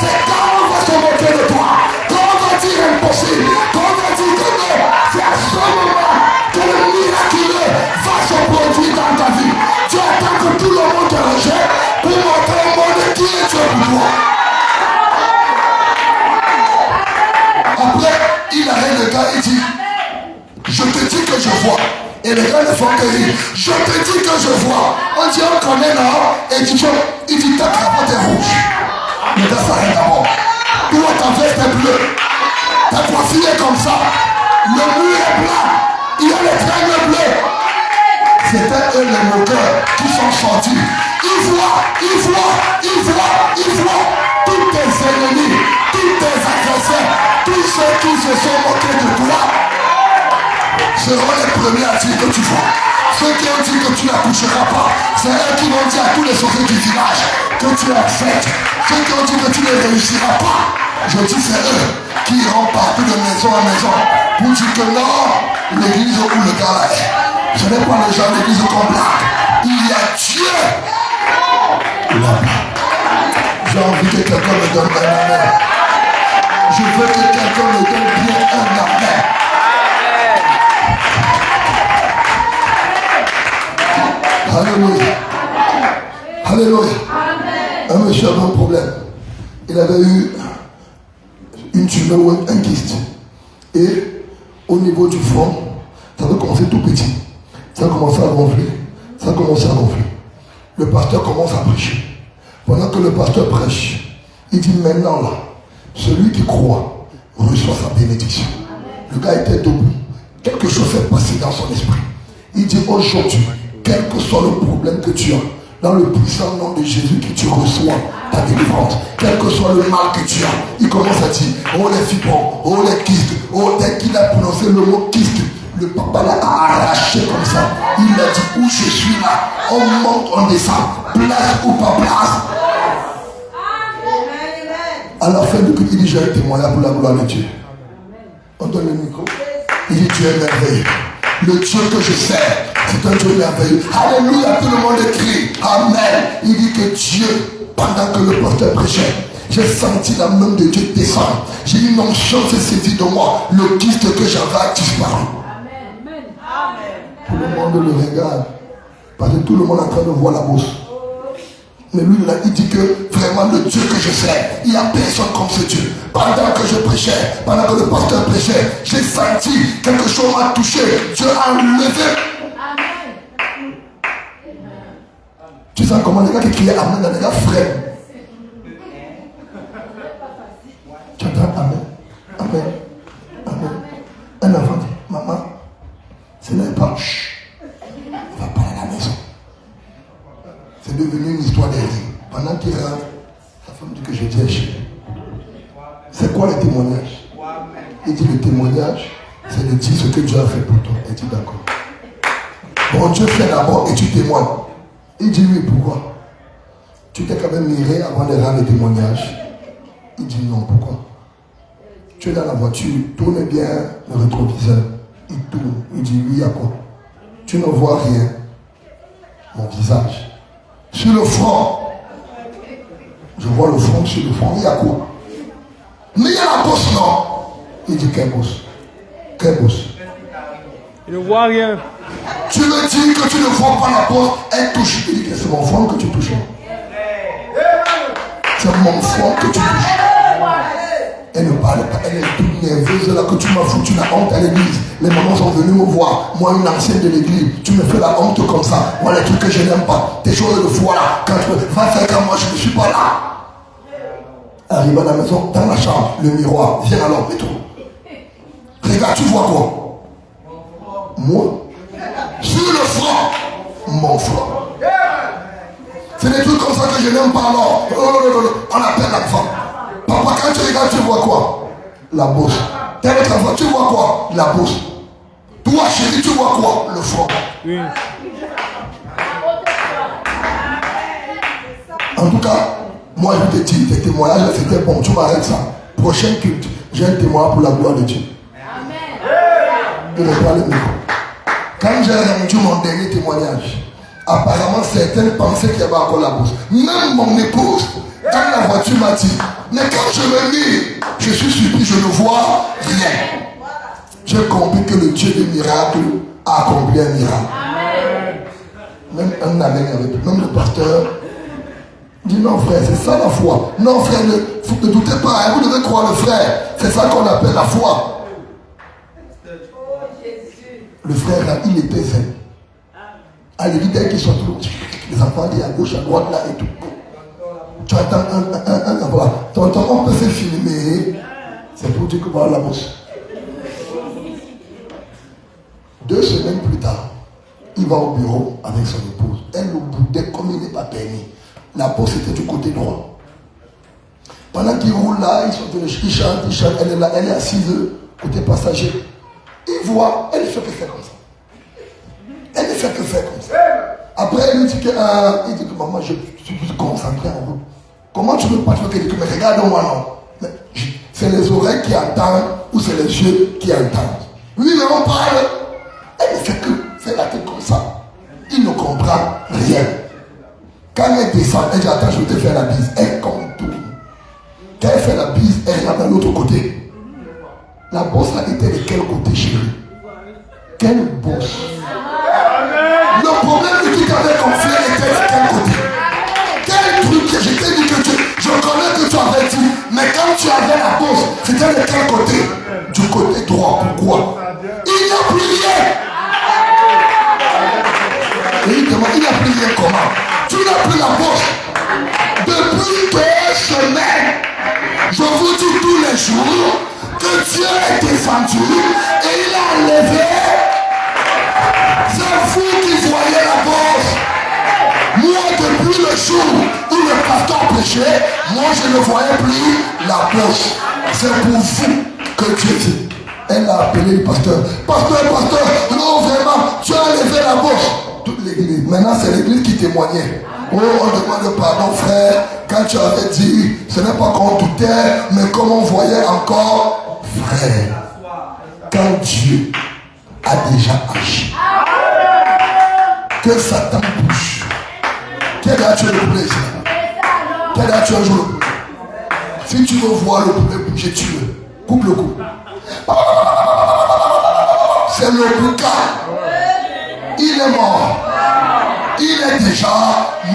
C'est quand on va se moquer de toi, quand on va dire impossible, quand on va dire que non, c'est à ce moment que le miraculeux va se produire dans ta vie. Tu attends que tout le monde te rejette pour montrer au monde qui est Dieu pour toi. Après, il arrête le gars et dit, je te dis que je vois. Et le gars gens ne font que rire. Je te dis que je vois. On dit on connaît non. Et il dit ta cravate est rouge. Le gars s'arrête d'abord. Toi ta veste est bleue. Ta coiffure est comme ça. Le mur est blanc. Il y a les traînes bleues. C'était eux les moqueurs qui sont sortis. Ils voient tous tes ennemis, tous tes adversaires, tous ceux qui se sont moqués de toi seront les premiers à dire que tu vois. Ceux qui ont dit que tu n'accoucheras pas, c'est eux qui vont dire à tous les sorciers du village que tu acceptes. Ceux qui ont dit que tu ne réussiras pas, je dis c'est eux qui iront partout de maison en maison pour dire que non, l'église où le gars là est. Ce n'est pas les gens de l'église qu'on blague. Il y a Dieu là-bas. J'ai envie que quelqu'un me donne un amen. Je veux que quelqu'un me donne bien un amen. Alléluia. Alléluia. Un monsieur avait un problème. Il avait eu une tumeur ou un kyste. Et au niveau du front, ça avait commencé tout petit. Ça a commencé à gonfler. Ça a commencé à gonfler. Le pasteur commence à prêcher. Pendant que le pasteur prêche, il dit maintenant là, celui qui croit reçoit sa bénédiction. Le gars était debout. Quelque chose s'est passé dans son esprit. Il dit aujourd'hui, quel que soit le problème que tu as, dans le puissant nom de Jésus que tu reçois ta délivrance, quel que soit le mal que tu as, il commence à dire, oh les fibrons, oh les kystes, oh dès qu'il a prononcé le mot kyste, le papa l'a arraché comme ça. Il a dit où je suis là, on monte, on descend, place ou pas place. À la fin du culte, il dit j'ai un témoignage pour la gloire de Dieu. On donne le micro. Il dit Dieu est merveilleux. Le Dieu que je sers, c'est un Dieu merveilleux. Alléluia, tout le monde crie. Amen. Il dit que Dieu, pendant que le pasteur prêchait, j'ai senti la main de Dieu descendre. J'ai une onction s'est saisie de moi. Le kyste que j'avais a disparu. Tout le monde le regarde. Parce que tout le monde est en train de voir la bosse. Mais lui, là, il dit que vraiment le Dieu que je sers, il n'y a personne comme ce Dieu. Pendant que je prêchais, pendant que le pasteur prêchait, j'ai senti quelque chose m'a touché. Dieu a levé. Amen. Tu sais comment les gars qui criaient Amen, les gars frères. Tu entends Amen, Amen, Amen. Un enfant dit, maman, ce n'est pas on va parler à la maison. C'est devenu une histoire d'aide. Pendant qu'il rentre, sa femme dit que je dis chez. C'est quoi le témoignage? Il dit le témoignage, c'est de dire ce que Dieu a fait pour toi. Elle dit d'accord. Bon, Dieu fait d'abord et tu témoignes. Il dit oui, pourquoi? Tu t'es quand même miré avant de rendre le témoignage. Il dit non, pourquoi? Tu es dans la voiture, tourne bien le rétroviseur. Il tourne, il dit oui, à quoi? Tu ne vois rien. Mon visage. Sur le front. Je vois le front sur le front. Il y a quoi? Mais il y a la bosse, non? Il dit quelle bosse? Quelle bosse? Il ne voit rien. Tu me dis que tu ne vois pas la bosse. Elle touche. Il dit que c'est mon front que tu touches. C'est mon front que tu touches. Elle ne parle pas, elle est toute nerveuse là que tu m'as foutu la honte à l'église. Les mamans sont venues me voir. Moi, une ancienne de l'église, tu me fais la honte comme ça. Moi, les trucs que je n'aime pas, tes choses de foi là, quand tu vas faire comme moi, je ne suis pas là. Arrive à la maison, dans la chambre, le miroir, viens alors, et tout. Regarde, tu vois quoi? Moi, sur le front, mon front. C'est des trucs comme ça que je n'aime pas alors. On appelle l'enfant. Papa, quand tu regardes, tu vois quoi? La bosse. T'es notre enfant, tu vois quoi? La bosse. Toi, chérie, tu vois quoi? Le front. Oui. En tout cas, moi je te dis, tes témoignages, c'était bon, tu m'arrêtes ça. Prochain culte, j'ai un témoignage pour la gloire de Dieu. Amen. Il reprend le micro. Quand j'ai rendu mon dernier témoignage, apparemment certains pensaient qu'il y avait encore la bosse. Même mon épouse, quand la voiture m'a dit, mais quand je me mire, je suis surpris, je ne vois rien. J'ai compris que le Dieu des miracles a accompli un miracle. Amen. Même un amen avec même le pasteur dit non frère, c'est ça la foi. Non frère, ne doutez pas, vous devez croire le frère. C'est ça qu'on appelle la foi. Le frère là, il était zen. À l'église, dès qu'ils sont tous, les enfants disent à gauche, à droite, là et tout. Tu attends un voilà. On peut se filmer. C'est pour dire que voilà la bosse. 2 semaines plus tard, il va au bureau avec son épouse. Elle le boudait comme il n'est pas permis. La bosse était du côté droit. Pendant qu'il roule là, ils chantent, elle est là, elle est assise côté passager. Il voit, elle ne fait que faire comme ça. Elle ne fait que faire comme ça. Après, il dit que maman, je suis plus concentré en route. Comment tu veux pas faire quelque chose? Mais regarde-moi non. C'est les oreilles qui entendent ou c'est les yeux qui entendent. Oui, mais on parle. Elle ne fait que faire la tête comme ça. Il ne comprend rien. Quand elle descend, elle dit attends, je vais te faire la bise. Elle contourne. Quand elle fait la bise, elle regarde de l'autre côté. La bosse a été de quel côté, chérie? Quelle bosse? Le problème que tu t'avais confié était de quel côté? Quel truc que je t'ai dit que je connais que tu avais dit, mais quand tu avais la bosse, c'était de quel côté? Du côté droit. Pourquoi? Il n'y a plus rien. Et il demande, il n'y a plus rien comment? Tu n'as plus la bosse. Depuis 2 semaines, je vous dis tous les jours que Dieu est descendu et il a enlevé. C'est vous qui voyez la bosse. Moi, depuis le jour où le pasteur prêchait, moi je ne voyais plus la bosse. C'est pour vous que Dieu dit. Elle a appelé le pasteur. Pasteur, non vraiment, tu as enlevé la bosse. Toute l'église. Maintenant, c'est l'église qui témoignait. Oh, on demande pardon, frère. Quand tu avais dit, ce n'est pas qu'on doutait, mais comme on voyait encore, frère, quand Dieu a déjà agi, que Satan bouge. Quel a tué le poulet ici? Quel a tué un jour le poulet? Si tu veux voir le poulet bouger, tue-le. Coupe le cou. C'est le bouca. Il est mort. Il est déjà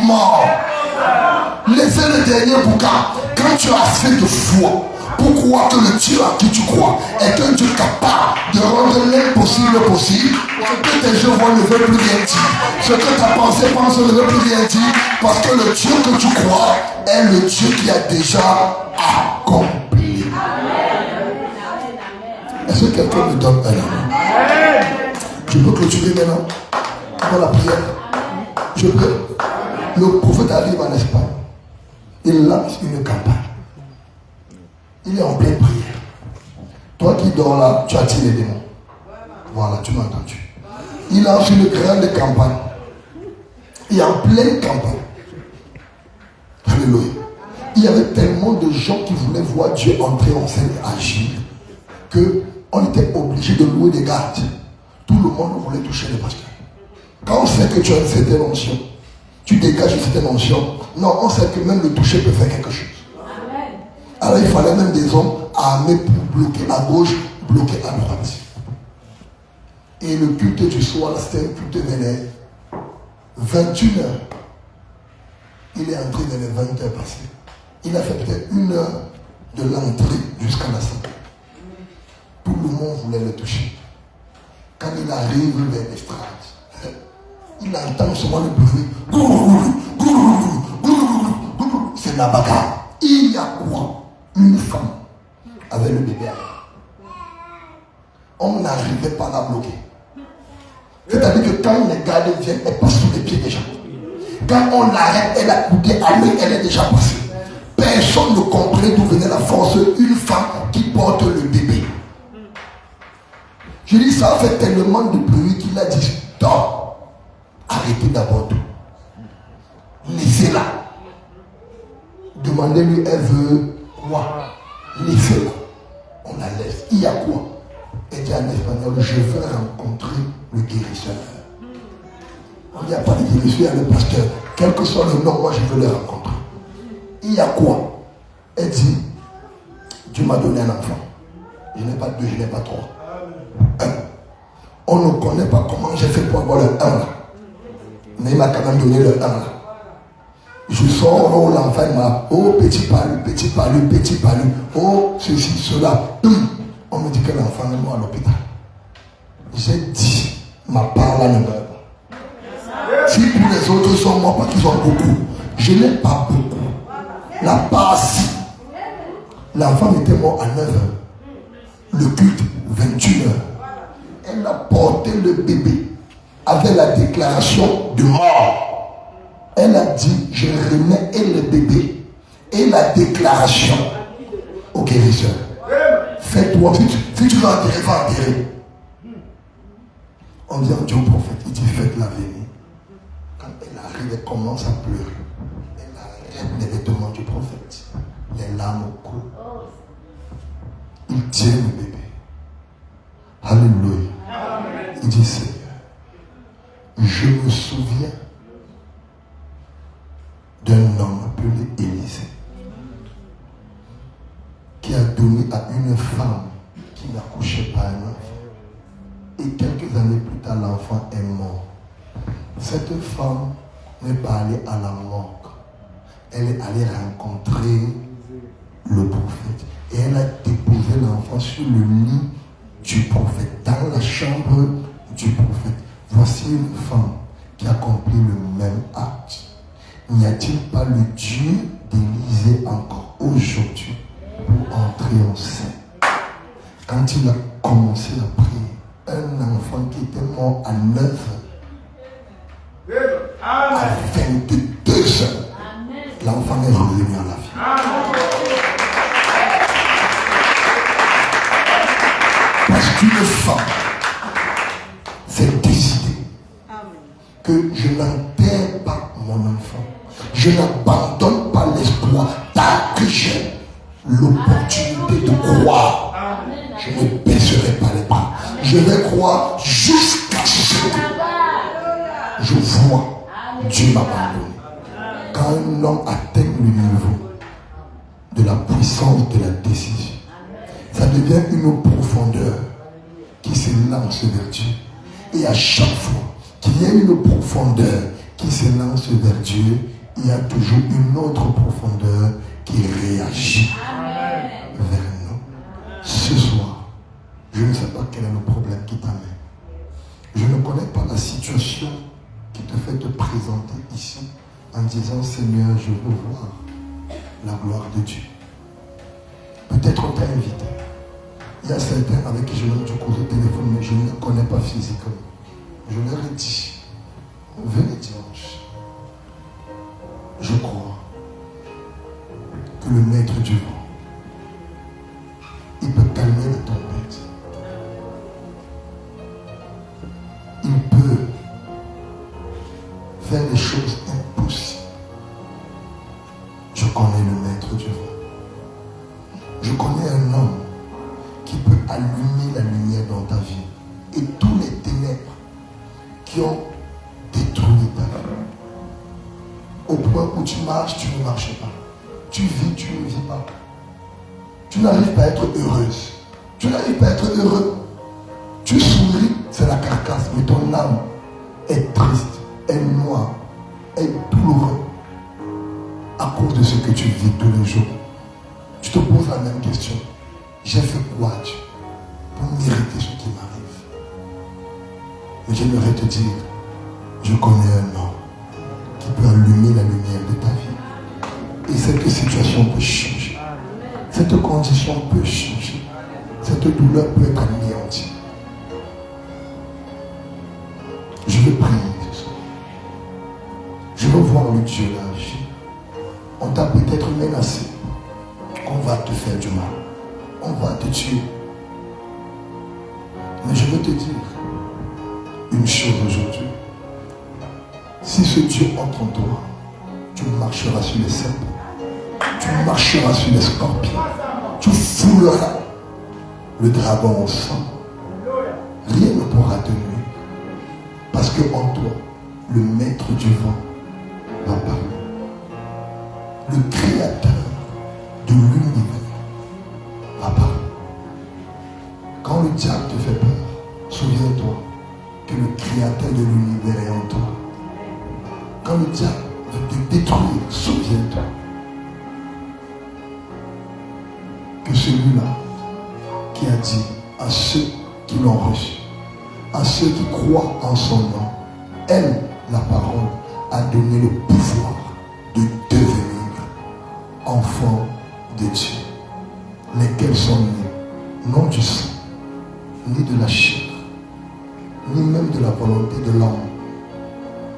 mort. Laissez le dernier bouca. Quand tu as assez de foi pour croire que le Dieu à qui tu crois est un Dieu capable de rendre l'impossible possible, ce que tes yeux voient ne veut plus rien dire. Ce que ta pensée pense ne veut plus rien dire. Parce que le Dieu que tu crois est le Dieu qui a déjà accompli. Est-ce que quelqu'un me donne un amen? Je peux clôturer maintenant dans la prière. Je peux. Le prophète arrive en Espagne. Il lance une campagne. Il est en pleine prière. Toi qui dors là, tu attires les démons. Voilà, tu m'as entendu. Il lance une grande campagne. Il est en pleine campagne. Alléluia. Il y avait tellement de gens qui voulaient voir Dieu entrer en scène et agir qu'on était obligé de louer des gardes. Tout le monde voulait toucher le pasteur. Quand on sait que tu as une certaine onction, tu dégages une certaine onction. Non, on sait que même le toucher peut faire quelque chose. Alors il fallait même des hommes armés pour bloquer à gauche, bloquer à droite. Et le culte du soir, c'était un culte vers les 21h. Il est entré vers les 20h passées. Il a fait peut-être 1 heure de l'entrée jusqu'à la salle. Tout le monde voulait le toucher. Quand il arrive vers l'estrade, il entend souvent le bruit. C'est la bagarre. Il y a quoi? Une femme avec le bébé. On n'arrivait pas à la bloquer. C'est-à-dire que quand les gardes viennent, elle passe sous les pieds des gens. Quand on l'arrête, elle a coupé à lui, elle est déjà passée. Personne ne comprenait d'où venait la force. Une femme qui porte le bébé. Je dis, ça a fait tellement de bruit qu'il a dit, stop. Arrêtez d'abord tout. Laissez-la. Demandez-lui, elle veut quoi? Laissez-la. On la laisse. Il y a quoi? Elle dit en espagnol, je veux rencontrer le guérisseur. Il n'y a pas de guérisseur, il y a le pasteur. Quel que soit le nom, moi je veux le rencontrer. Il y a quoi? Elle dit, Dieu m'a donné un enfant. Je n'ai pas 2, je n'ai pas 3. 1. On ne connaît pas comment j'ai fait pour avoir le 1 là. Mais il m'a quand même donné le 1 là. Je sors, oh l'enfant m'a, oh petit palu, petit palu, petit palu, oh ceci, cela. On me dit que l'enfant est mort à l'hôpital. J'ai dit, ma part là ne meurt pas. Si tous les autres sont morts parce qu'ils ont beaucoup, je n'ai pas beaucoup. La passe. La femme était morte à 9h. Le culte, 21h. Elle a porté le bébé avec la déclaration de mort. Elle a dit, je remets et le bébé et la déclaration au guérisseur. Fais-toi, si tu veux enterrer, va enterrer. On dit au prophète, il dit faites-la venir. Quand elle arrive, elle commence à pleurer. Elle arrête les vêtements du prophète. Les larmes coulent. Il tient le bébé. Alléluia. Il dit Seigneur, je me souviens d'un homme appelé Élisée qui a donné à une femme qui n'accouchait pas un enfant. Et quelques années plus tard, l'enfant est mort. Cette femme n'est pas allée à la morgue. Elle est allée rencontrer le prophète. Et elle a déposé l'enfant sur le lit du prophète, dans la chambre du prophète. Voici une femme qui accomplit le même acte. N'y a-t-il pas le Dieu d'Élisée encore aujourd'hui pour entrer en scène? Quand il a commencé à prier, un enfant qui était mort à 9 h, à 22 h, l'enfant est revenu à la vie. Parce qu'une femme s'est décidée que je n'enterre pas mon enfant. Je n'abandonne pas l'espoir tant que j'ai l'opportunité de croire. Je ne baisserai pas les bras. Je vais croire jusqu'à ce que je vois Dieu m'abandonner. Quand un homme atteint le niveau de la puissance de la décision, ça devient une profondeur qui se lance vers Dieu. Et à chaque fois qu'il y a une profondeur qui se lance vers Dieu, il y a toujours une autre profondeur qui réagit vers nous. Ce soir, je ne sais pas quel est le problème qui t'amène. Je ne connais pas la situation qui te fait te présenter ici en disant Seigneur, je veux voir la gloire de Dieu. Peut-être on t'a invité. Il y a certains avec qui je n'ai du coup au téléphone, mais je ne les connais pas physiquement. Je leur ai dit, venez dimanche. Je crois que le maître du vent, il peut calmer la tempête. Il peut faire des choses impossibles. Je connais le maître du vent. Je connais un homme qui peut allumer la lumière dans ta vie. Et tous les ténèbres qui ont détruit ta vie. Au point où tu marches, tu ne marches pas. Tu vis, tu ne vis pas. Tu n'arrives pas à être heureuse. Tu n'arrives pas à être heureux. Tu souris, c'est la carcasse, mais ton âme est triste, est noire, est douloureuse à cause de ce que tu vis tous les jours. Tu te poses la même question. J'ai fait quoi, Dieu, pour mériter ce qui m'arrive? Mais j'aimerais te dire, je connais un homme qui peut allumer la lumière de ta vie. Et cette situation peut changer. Cette condition peut changer. Cette douleur peut être anéantie. Je veux prier ce soir. Je veux voir le Dieu là agir. On t'a peut-être menacé qu'on va te faire du mal. On va te tuer. Mais je veux te dire une chose aujourd'hui. Si ce Dieu entre en toi, tu marcheras sur les serpents. Tu marcheras sur les scorpions. Tu fouleras le dragon au sang. Rien ne pourra te nuire. Parce que en toi, le maître du vent va parler. Le créateur de l'univers va parler. Quand le diable te fait peur, souviens-toi que le créateur de l'univers est en toi. Quand le diable veut te détruire, souviens-toi que celui-là qui a dit à ceux qui l'ont reçu, à ceux qui croient en son nom, elle la parole a donné le pouvoir de devenir enfants de Dieu, lesquels sont nés, non du sang, ni de la chair, ni même de la volonté de l'homme.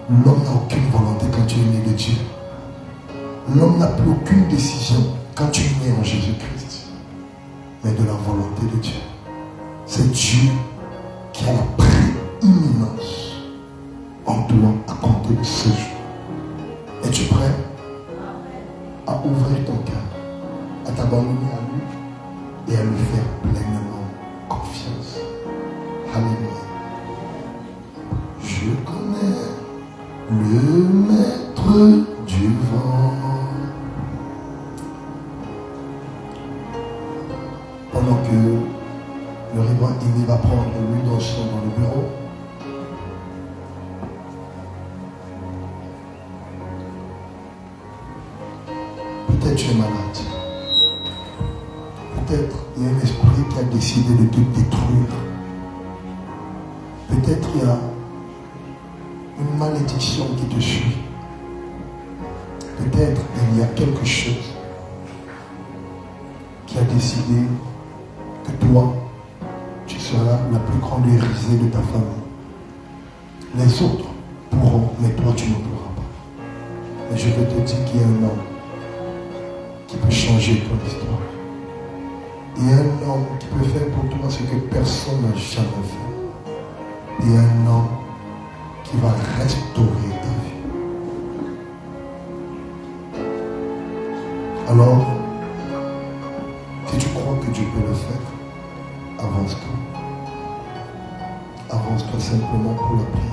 L'homme n'a aucune volonté quand tu es né de Dieu. L'homme n'a plus aucune décision quand tu es né en Jésus-Christ, mais de la volonté de Dieu. C'est Dieu qui a la prééminence en toi à compter de ce jour. Es-tu prêt à ouvrir ton cœur, à t'abandonner à lui et à lui faire pleinement confiance? Alléluia. Je connais le maître du vent. Pendant que le ruban aimé va prendre l'huile d'encens dans le bureau, peut-être tu es malade. Peut-être il y a un esprit qui a décidé de te détruire. Peut-être il y a une malédiction qui te suit. Peut-être il y a quelque chose qui a décidé que toi, tu seras la plus grande hérisée de ta famille. Les autres pourront, mais toi tu ne pourras pas. Et je veux te dire qu'il y a un homme qui peut changer ton histoire. Il y a un homme qui peut faire pour toi ce que personne n'a jamais fait. Il y a un homme qui va restaurer ta vie. Alors, si tu crois que Dieu peut le faire, avance-toi. Avance-toi simplement pour la prière.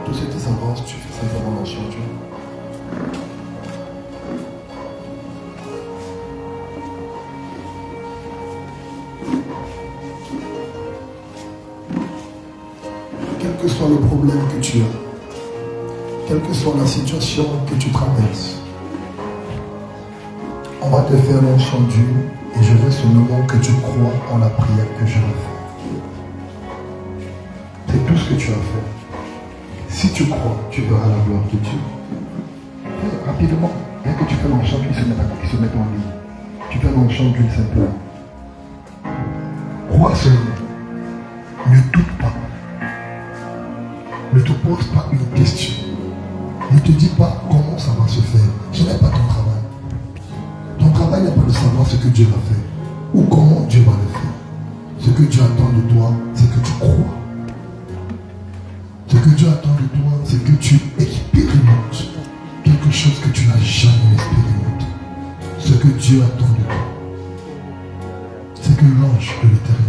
Tout ce qui s'avance, tu fais simplement mention de Dieu. Quel que soit le problème que tu as, quelle que soit la situation que tu traverses, on va te faire l'onction de Dieu et je veux ce moment que tu crois en la prière que je vais faire. C'est tout ce que tu as fait. Si tu crois, tu verras la gloire de Dieu. Et rapidement, dès que tu fais l'onction, ils se mettent en ligne. Tu fais l'onction d'une simplement. Crois seulement. Ne doute pas. Ne te pose pas une question. Ne te dis pas comment ça va se faire. Ce n'est pas ton travail. Ton travail n'est pas de savoir ce que Dieu va faire ou comment Dieu va le faire. Ce que Dieu attend de toi, c'est que tu crois. Ce que Dieu attend de toi, c'est que tu expérimentes quelque chose que tu n'as jamais expérimenté. Ce que Dieu attend de toi, c'est que l'ange de l'Éternel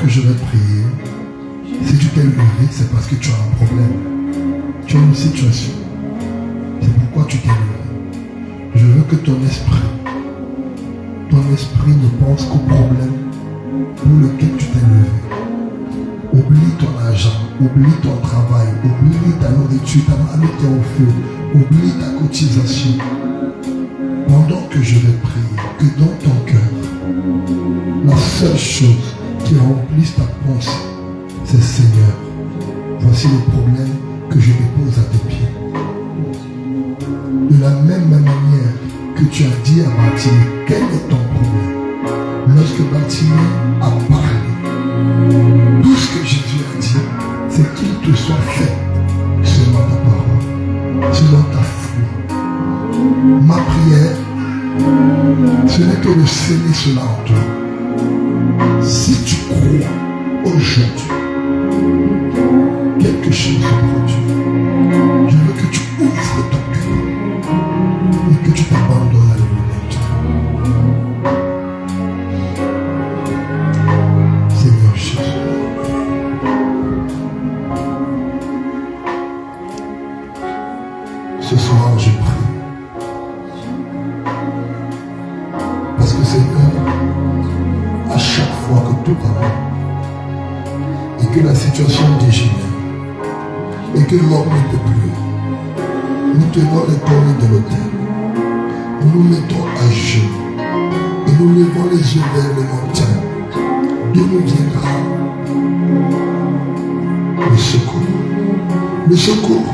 je vais prier, si tu t'es levé, c'est parce que tu as un problème. Tu as une situation. C'est pourquoi tu t'es levé. Je veux que ton esprit ne pense qu'au problème pour lequel tu t'es levé. Oublie ton argent, oublie ton travail, oublie ta nourriture, ta marmite est au feu, oublie ta cotisation. Pendant que je vais prier, que dans ton cœur, la seule chose qui remplisse ta pensée, c'est Seigneur, voici le problème que je dépose à tes pieds. De la même manière que tu as dit à Bartimée, quel est ton problème? Lorsque Bartimée a parlé, tout ce que Jésus a dit, c'est qu'il te soit fait selon ta parole, selon ta foi. Ma prière, ce n'est que de sceller cela en toi. Si tu crois aujourd'hui, quelque chose se produit. Je veux que tu ouvres ton cœur et que tu t'abandonnes à l'humilité. Seigneur Jésus. Ce soir, je prie. Parce que Seigneur, à chaque fois que tout va mal et que la situation dégénère et que l'homme ne peut plus, nous tenons les cornes de l'autel, nous nous mettons à genoux et nous levons les yeux vers les montagnes, d'où nous viendra le secours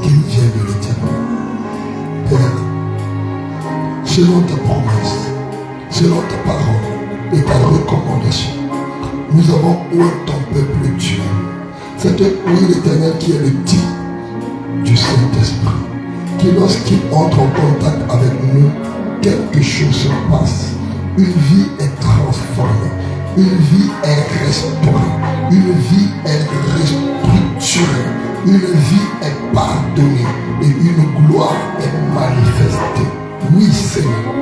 qui nous vient de l'Éternel. Père, selon ta promesse, selon ta parole et ta recommandation, nous avons oué ton peuple Dieu. C'est oui l'Éternel qui est le type du Saint-Esprit, qui lorsqu'il entre en contact avec nous, quelque chose se passe. Une vie est transformée, une vie est restaurée, une vie est restructurée, une vie est pardonnée et une gloire est manifestée. Oui Seigneur,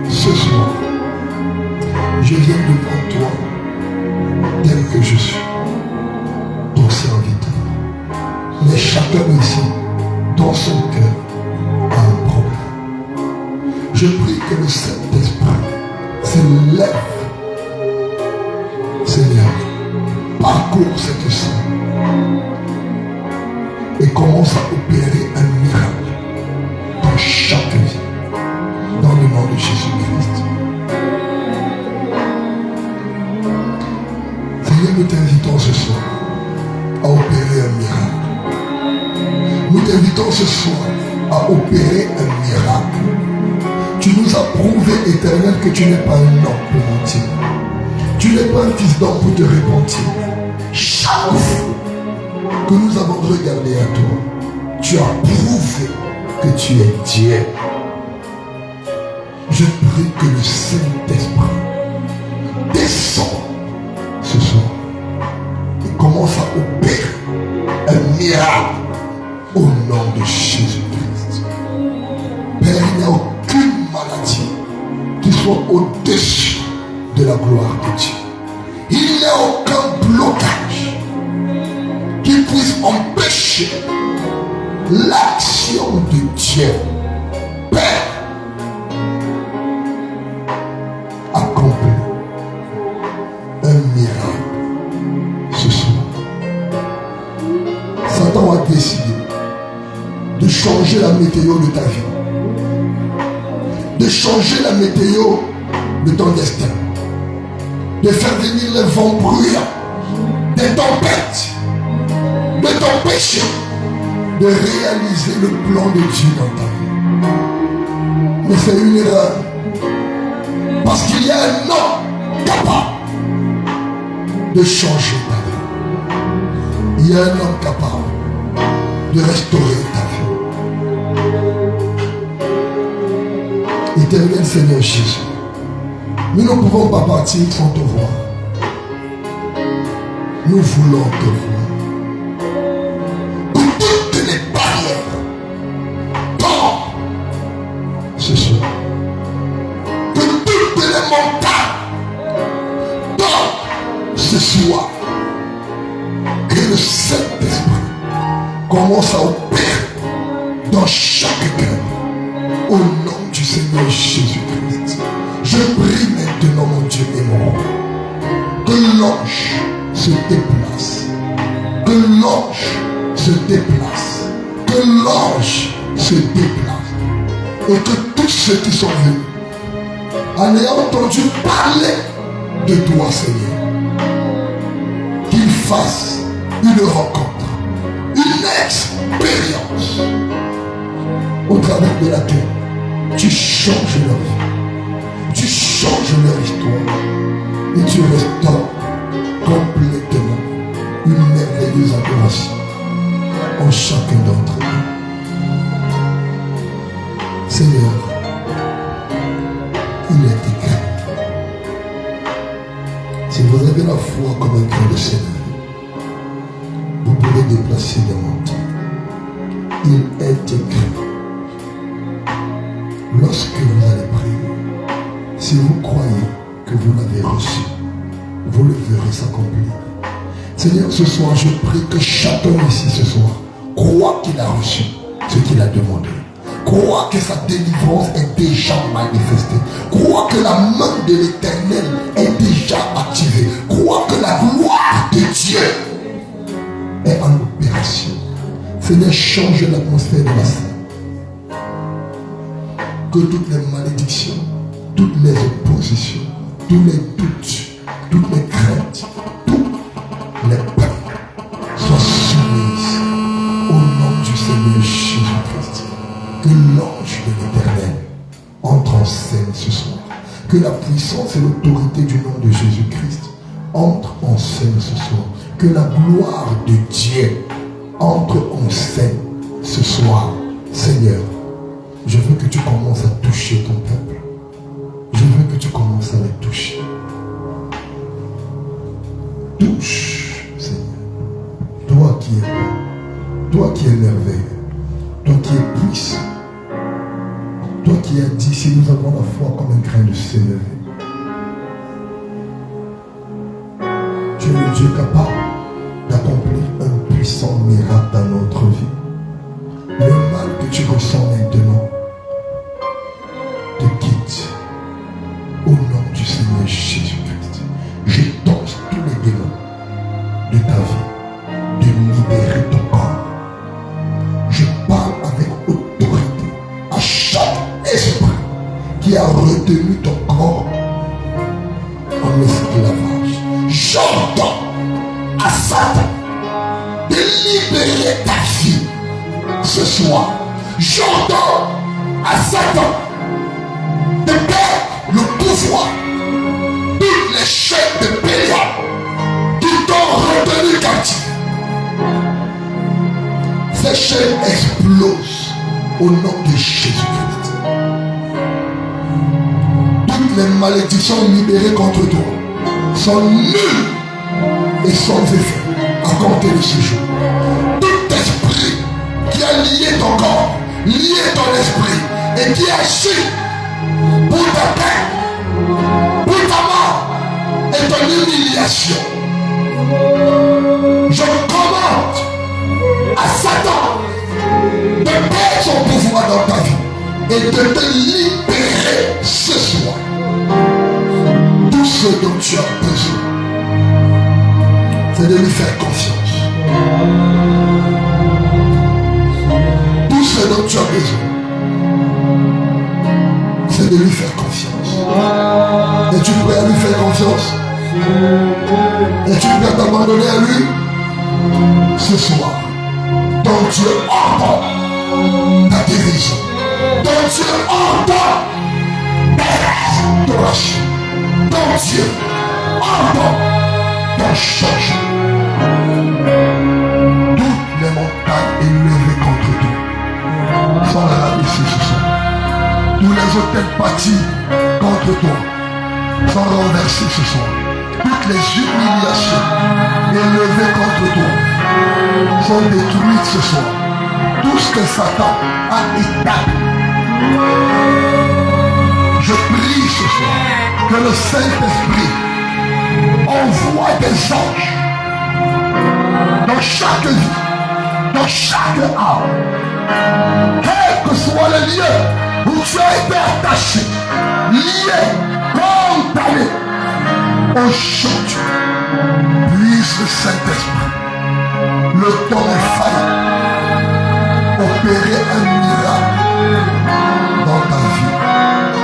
ce soir, je viens devant toi tel que je suis, ton serviteur. Mais chacun ici, dans son cœur, a un problème. Je prie que le Saint-Esprit s'élève, Seigneur, parcours cette salle et commence à opérer un miracle dans chaque vie, dans le nom de Jésus-Christ. Seigneur, nous t'invitons ce soir à opérer un miracle. Nous t'invitons ce soir à opérer un miracle. Tu nous as prouvé, Éternel, que tu n'es pas un homme pour mentir. Tu n'es pas un fils d'homme pour te repentir. Chaque fois que nous avons regardé à toi, tu as prouvé que tu es Dieu. Je prie que le Saint-Esprit descende ce soir et commence à opérer un miracle au nom de Jésus-Christ. Père, il n'y a aucune maladie qui soit au-dessus de la gloire de Dieu. Il n'y a aucun blocage qui puisse empêcher l'action de Dieu. Père, accomplis un miracle ce soir. Satan a décidé de changer la météo de ta vie, de changer la météo de ton destin, de faire venir les vents bruyants, des tempêtes, de t'empêcher de réaliser le plan de Dieu dans ta vie. Mais c'est une erreur, parce qu'il y a un homme capable de changer ta vie. Il y a un homme capable de restaurer ta vie. Éternel Seigneur Jésus, nous ne pouvons pas partir sans te voir. Nous voulons te voir. Que toutes les barrières tombent ce soir. Que toutes les montagnes tombent ce soir. Que le Saint-Esprit commence à opérer dans chaque cœur. Au nom du Seigneur Jésus-Christ, je prie maintenant, mon Dieu et mon roi, que l'ange se déplace, que l'ange se déplace, que l'ange se déplace, et que tous ceux qui sont venus, en ayant entendu parler de toi, Seigneur, qu'ils fassent une rencontre, une expérience au travers de laquelle tu changes leur vie, tu changes leur histoire et tu restaures complètement une merveilleuse adoration en chacun d'entre nous. Seigneur, il est écrit, si vous avez la foi comme un grain de sénévé, vous pouvez déplacer les montagnes. Il est écrit, lorsque vous allez prier, si vous croyez que vous l'avez reçu, vous le verrez s'accomplir. Seigneur, ce soir, je prie que chacun ici ce soir croit qu'il a reçu ce qu'il a demandé. Crois que sa délivrance est déjà manifestée. Crois que la main de l'Éternel est déjà activée. Crois que la gloire de Dieu est en opération. Seigneur, change l'atmosphère de la scène. Que toutes les malédictions, toutes les oppositions, tous les doutes, toutes les craintes, toutes les peurs soient soumises au nom du Seigneur Jésus-Christ. Que l'ange de l'Éternel entre en scène ce soir. Que la puissance et l'autorité du nom de Jésus-Christ entre en scène ce soir. Que la gloire de Dieu entre en scène ce soir. Seigneur, je veux que tu commences à toucher ton peuple. Je veux que tu commences à les toucher. Touche, Seigneur. Toi qui es bon, toi qui es merveilleux, toi qui es puissant, toi qui as dit, si nous avons la foi comme un grain de sénévé, tu es le Dieu capable d'accomplir un puissant miracle dans notre vie. Le mal que tu ressens maintenant te quitte au nom du Seigneur Jésus-Christ. Je danse tous les démons de ta vie de libérer ton corps. Je parle avec autorité à chaque esprit qui a retenu ton corps en esclavage. J'entends à Satan de libérer ta vie ce soir. J'entends à Satan de perdre le pouvoir. Toutes les chaînes de Bélial qui t'ont retenu captif, ces chaînes explosent au nom de Jésus-Christ. Toutes les malédictions libérées contre toi sont nulles et sans effet à compter de ce jour. Tout esprit qui a lié ton corps, lié ton esprit et qui agit pour ta paix, pour ta mort et ton humiliation, je commande à Satan de perdre son pouvoir dans ta vie et de te libérer ce soir. Tout ce dont tu as besoin, c'est de lui faire confiance. Tout ce dont tu as besoin, c'est de lui faire confiance. Es-tu prêt à lui faire confiance? Es-tu prêt à t'abandonner à lui? Ce soir, ton Dieu entend ta guérison. Ton Dieu entend ta restauration. Ton Dieu entend ton changement. Toutes les montagnes élevées contre toi sont rabaissées ce soir. Tous les hôtels bâtis contre toi sont renversés ce soir. Toutes les humiliations élevées contre toi sont détruites ce soir. Tout ce que Satan a établi, je prie ce soir que le Saint-Esprit envoie des anges dans chaque vie, dans chaque âme, quel que soit le lieu où tu as été attaché, lié, condamné. Aujourd'hui, puisse le Saint-Esprit, le temps est failli, opérer un miracle dans ta vie,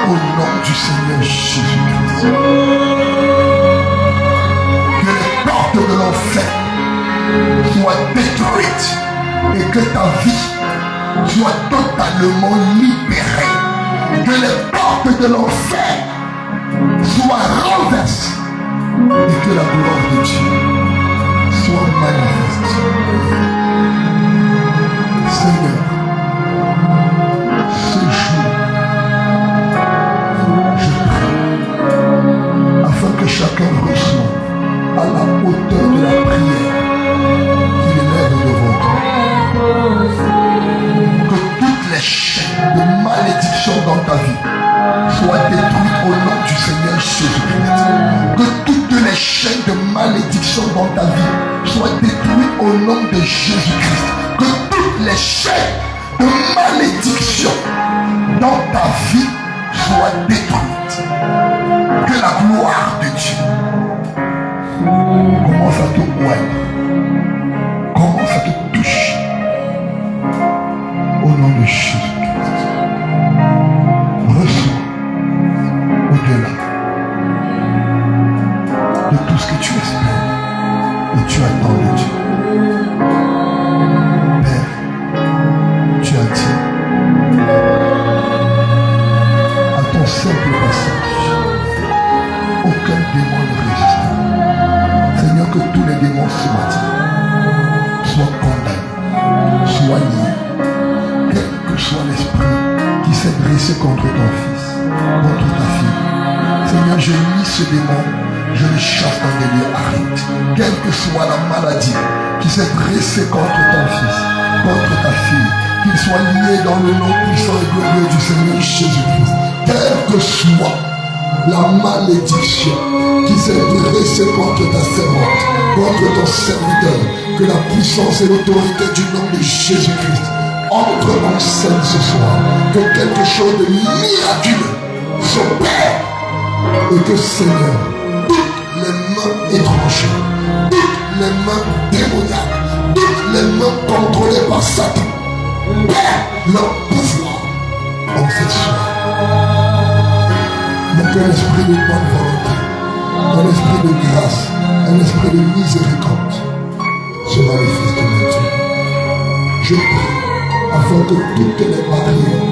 au nom du Seigneur Jésus-Christ. Que les portes de l'enfer soient détruites et que ta vie soit totalement libérée. Que les portes de l'enfer soient renversées et que la gloire de Dieu soit manifestée. Seigneur, ce jour, je prie afin que chacun reçoive à la hauteur de la prière qu'il élève devant toi. Que toutes les chaînes de malédiction dans ta vie soient détruites au nom du Seigneur Jésus-Christ. Que toutes les chaînes de malédiction dans ta vie soient détruites au nom de Jésus-Christ. Que toutes les chaînes de malédiction dans ta vie soient détruites. Que la gloire de Dieu commence à te oindre, commence à te toucher au nom de Jésus-Christ. Reçois au-delà de tout ce que tu espères et tu attends de Dieu. Père, tu as dit à ton simple passage, aucun démon ne résiste. Seigneur, que tous les démons ce matin soient condamnés, soient liés, quel que soit l'esprit qui s'est dressé contre ton fils, contre ta fille. Seigneur, je lis ce démon, je le chasse dans des lieux arides. Quelle que soit la maladie qui s'est dressée contre ton fils, contre ta fille, qu'il soit lié dans le nom puissant et glorieux du Seigneur Jésus-Christ. Quelle que soit la malédiction qui s'est dressée contre ta servante, contre ton serviteur, que la puissance et l'autorité du nom de Jésus-Christ entre en scène ce soir, que quelque chose de miraculeux s'opère et que Seigneur, toutes les mains étrangères, toutes les mains démoniaques, toutes les mains contrôlées par Satan perdent leur pouvoir en cette soirée. Donc un esprit de bonne volonté, un esprit de grâce, un esprit de miséricorde se manifeste maintenant. Je prie afin que toutes les barrières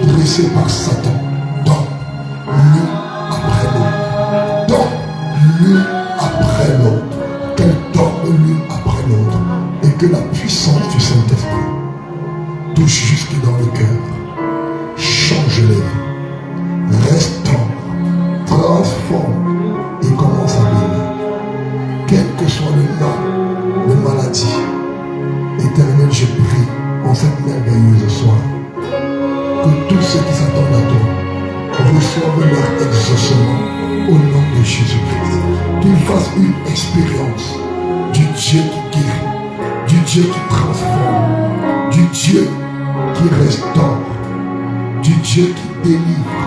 dressées par Satan tombent l'une après l'autre. Tombent l'une après l'autre. Qu'elles tombent l'une après l'autre. Et que la puissance du Saint-Esprit touche jusque dans le cœur. Change les vies. Restaure. Transforme. Et commence à bénir. Quel que soit le nom de maladie. Éternel, je prie en cette merveilleuse soirée que tous ceux qui s'attendent à toi reçoivent leur exaucement au nom de Jésus-Christ. Qu'ils fassent une expérience du Dieu qui guérit, du Dieu qui transforme, du Dieu qui restaure, du Dieu qui délivre,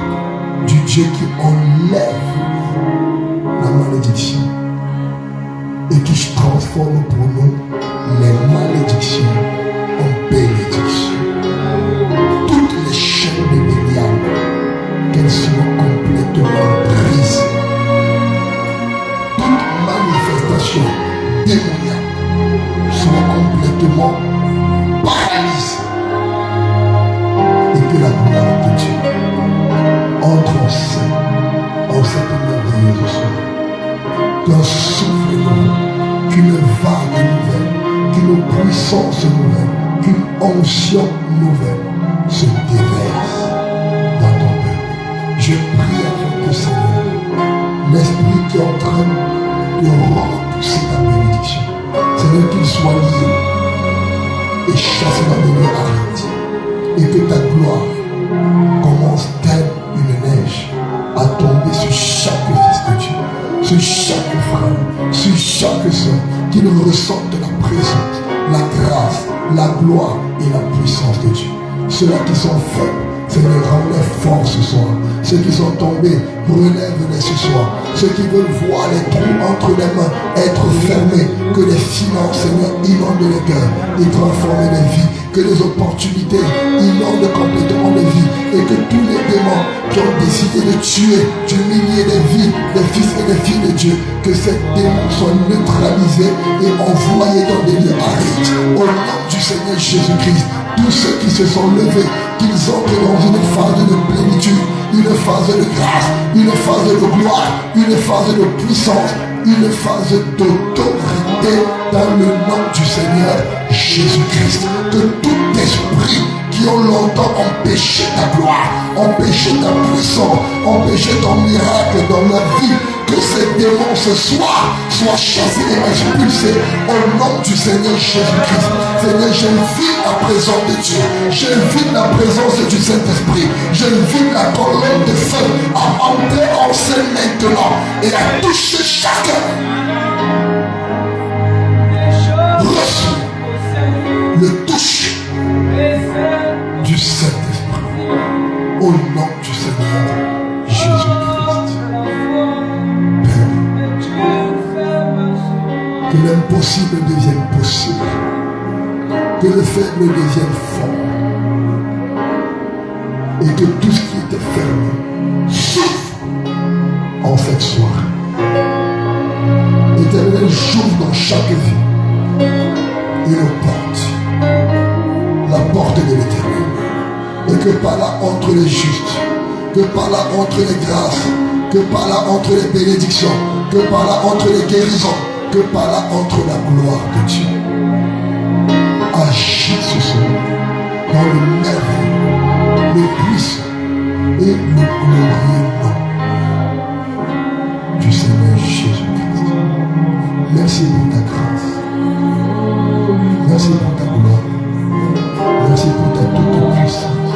du Dieu qui enlève la malédiction et qui transforme pour nous les malédictions en bénédiction. Toutes les chaînes de Bélial, qu'elles soient complètement brises. Toute manifestation démoniaque soit complètement paralysée. Et que la gloire de Dieu entre en scène en cette merveilleuse soirée. Qu'un souffle nouveau, qu'une vague nouvelle, qu'une puissance nouvelle, qu'une onction nouvelle se déverse dans ton cœur. Je prie afin que Seigneur, l'esprit qui est en train de repousser ta bénédiction, Seigneur, qu'il soit lié et chassé dans les lieux arides, et que ta gloire commence telle une neige à tomber sur chaque fils de Dieu, sur chaque frère, sur chaque soeur, qu'il ressente la présence, la grâce, la gloire et la puissance de Dieu. Ceux-là qui sont faibles, Seigneur, rends-les forts ce soir. Ceux qui sont tombés, relève-les ce soir. Ceux qui veulent voir les trous entre les mains être fermés, que les finances, Seigneur, inondent les cœurs et transforment les vies. Que les opportunités inondent complètement les vies. Et que tous les démons qui ont décidé de tuer, d'humilier les vies, des fils et des filles de Dieu, que ces démons soient neutralisés et envoyés dans des lieux arides. Au nom du Seigneur Jésus-Christ, tous ceux qui se sont levés, qu'ils entrent dans une phase de plénitude, une phase de grâce, une phase de gloire, une phase de puissance, une phase d'autorité dans le nom du Seigneur Jésus-Christ. Que tout esprit qui ont longtemps empêché ta gloire, empêché ta puissance, empêché ton miracle dans la vie, que ces démons ce soir soient chassés et expulsés au nom du Seigneur Jésus-Christ. Seigneur, j'invite la présence de Dieu, j'invite la présence du Saint-Esprit, j'invite la colonne de feu à entrer en scène maintenant et à toucher chacun. Reçois le touche du Saint-Esprit au nom du Seigneur Jésus-Christ. Que l'impossible devienne possible. Que le faible devienne fort. Et que tout ce qui était fermé souffre en cette soirée. Éternel, j'ouvre dans chaque vie une porte. La porte de l'éternel. Et que par là entre les justes. Que par là entre les grâces. Que par là entre les bénédictions. Que par là entre les guérisons. Que par là entre la gloire de Dieu. Agis ce soir dans le merveilleux, le puissant et le glorieux nom du Seigneur Jésus-Christ. Merci pour ta grâce. Merci pour ta gloire. Merci pour ta toute puissance.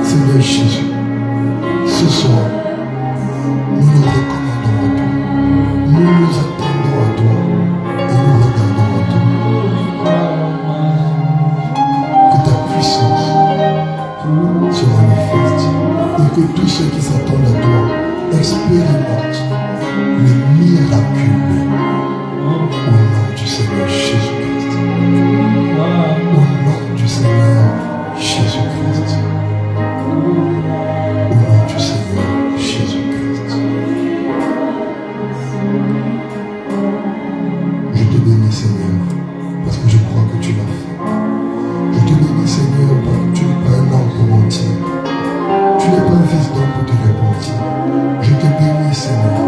Seigneur Jésus, ce soir, nous nous recommandons à toi. Nous nous attendons à toi et nous regardons à toi. Que ta puissance se manifeste et que tous ceux qui s'attendent à toi expérimentent le miraculeux au nom du Seigneur Jésus-Christ. Au nom du Seigneur Jésus-Christ. Au nom du Seigneur Jésus-Christ. Je te bénis, Seigneur, parce que je crois que tu l'as fait. Je te bénis, Seigneur, parce que tu n'es pas un homme pour mentir. Tu n'es pas un fils d'homme pour te repentir. Je te bénis, Seigneur.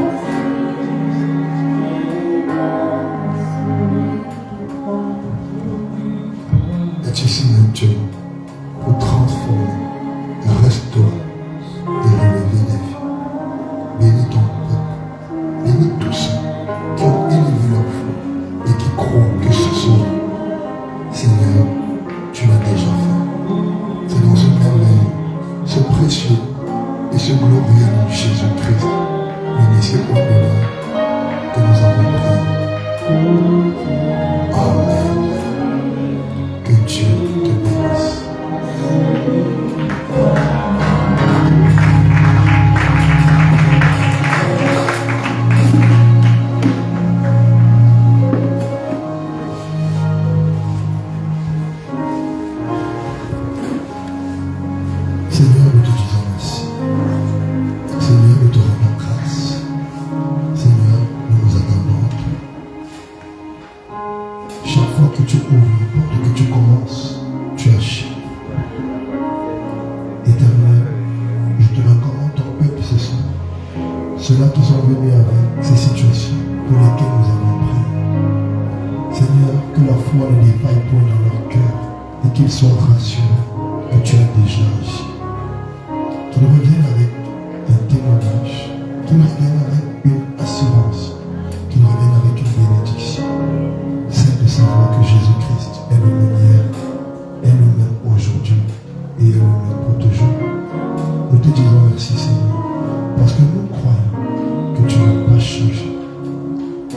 Et tu es Dieu pour transformer, restaurer et relever les vies. Bénis ton peuple. Bénis tous ceux qui ont élevé leur foi et qui croient que ce soir, Seigneur, tu l'as déjà fait. C'est dans ce merveilleux, ce précieux et ce glorieux nom de Jésus-Christ, l'initié au bonheur, que nous avons prié. Amen. Que Dieu te bénisse. Seigneur, nous te disons merci. Seigneur, nous te rendons grâce. Seigneur, nous nous attendons à toi. Chaque fois que tu ouvres une porte, que tu commences, tu achèves. Éternel, je te recommande ton peuple ce soir. Ceux-là qui sont venus avec ces situations pour lesquelles nous avons prié. Seigneur, que la foi ne défaille point dans leur cœur et qu'ils soient rassurés que tu as déjà agi. Qu'ils reviennent avec un témoignage, qu'ils reviennent avec une assurance, qu'ils reviennent avec une bénédiction. C'est de savoir que Jésus-Christ est le même hier, est le même aujourd'hui et est le même pour toujours. Nous te disons merci, Seigneur, parce que nous croyons que tu n'as pas changé.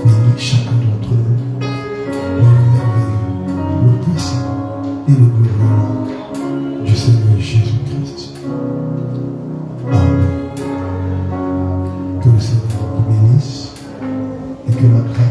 Bénis chacun d'entre nous dans le merveilleux, le puissant et le glorieux nom du Seigneur. que la grâce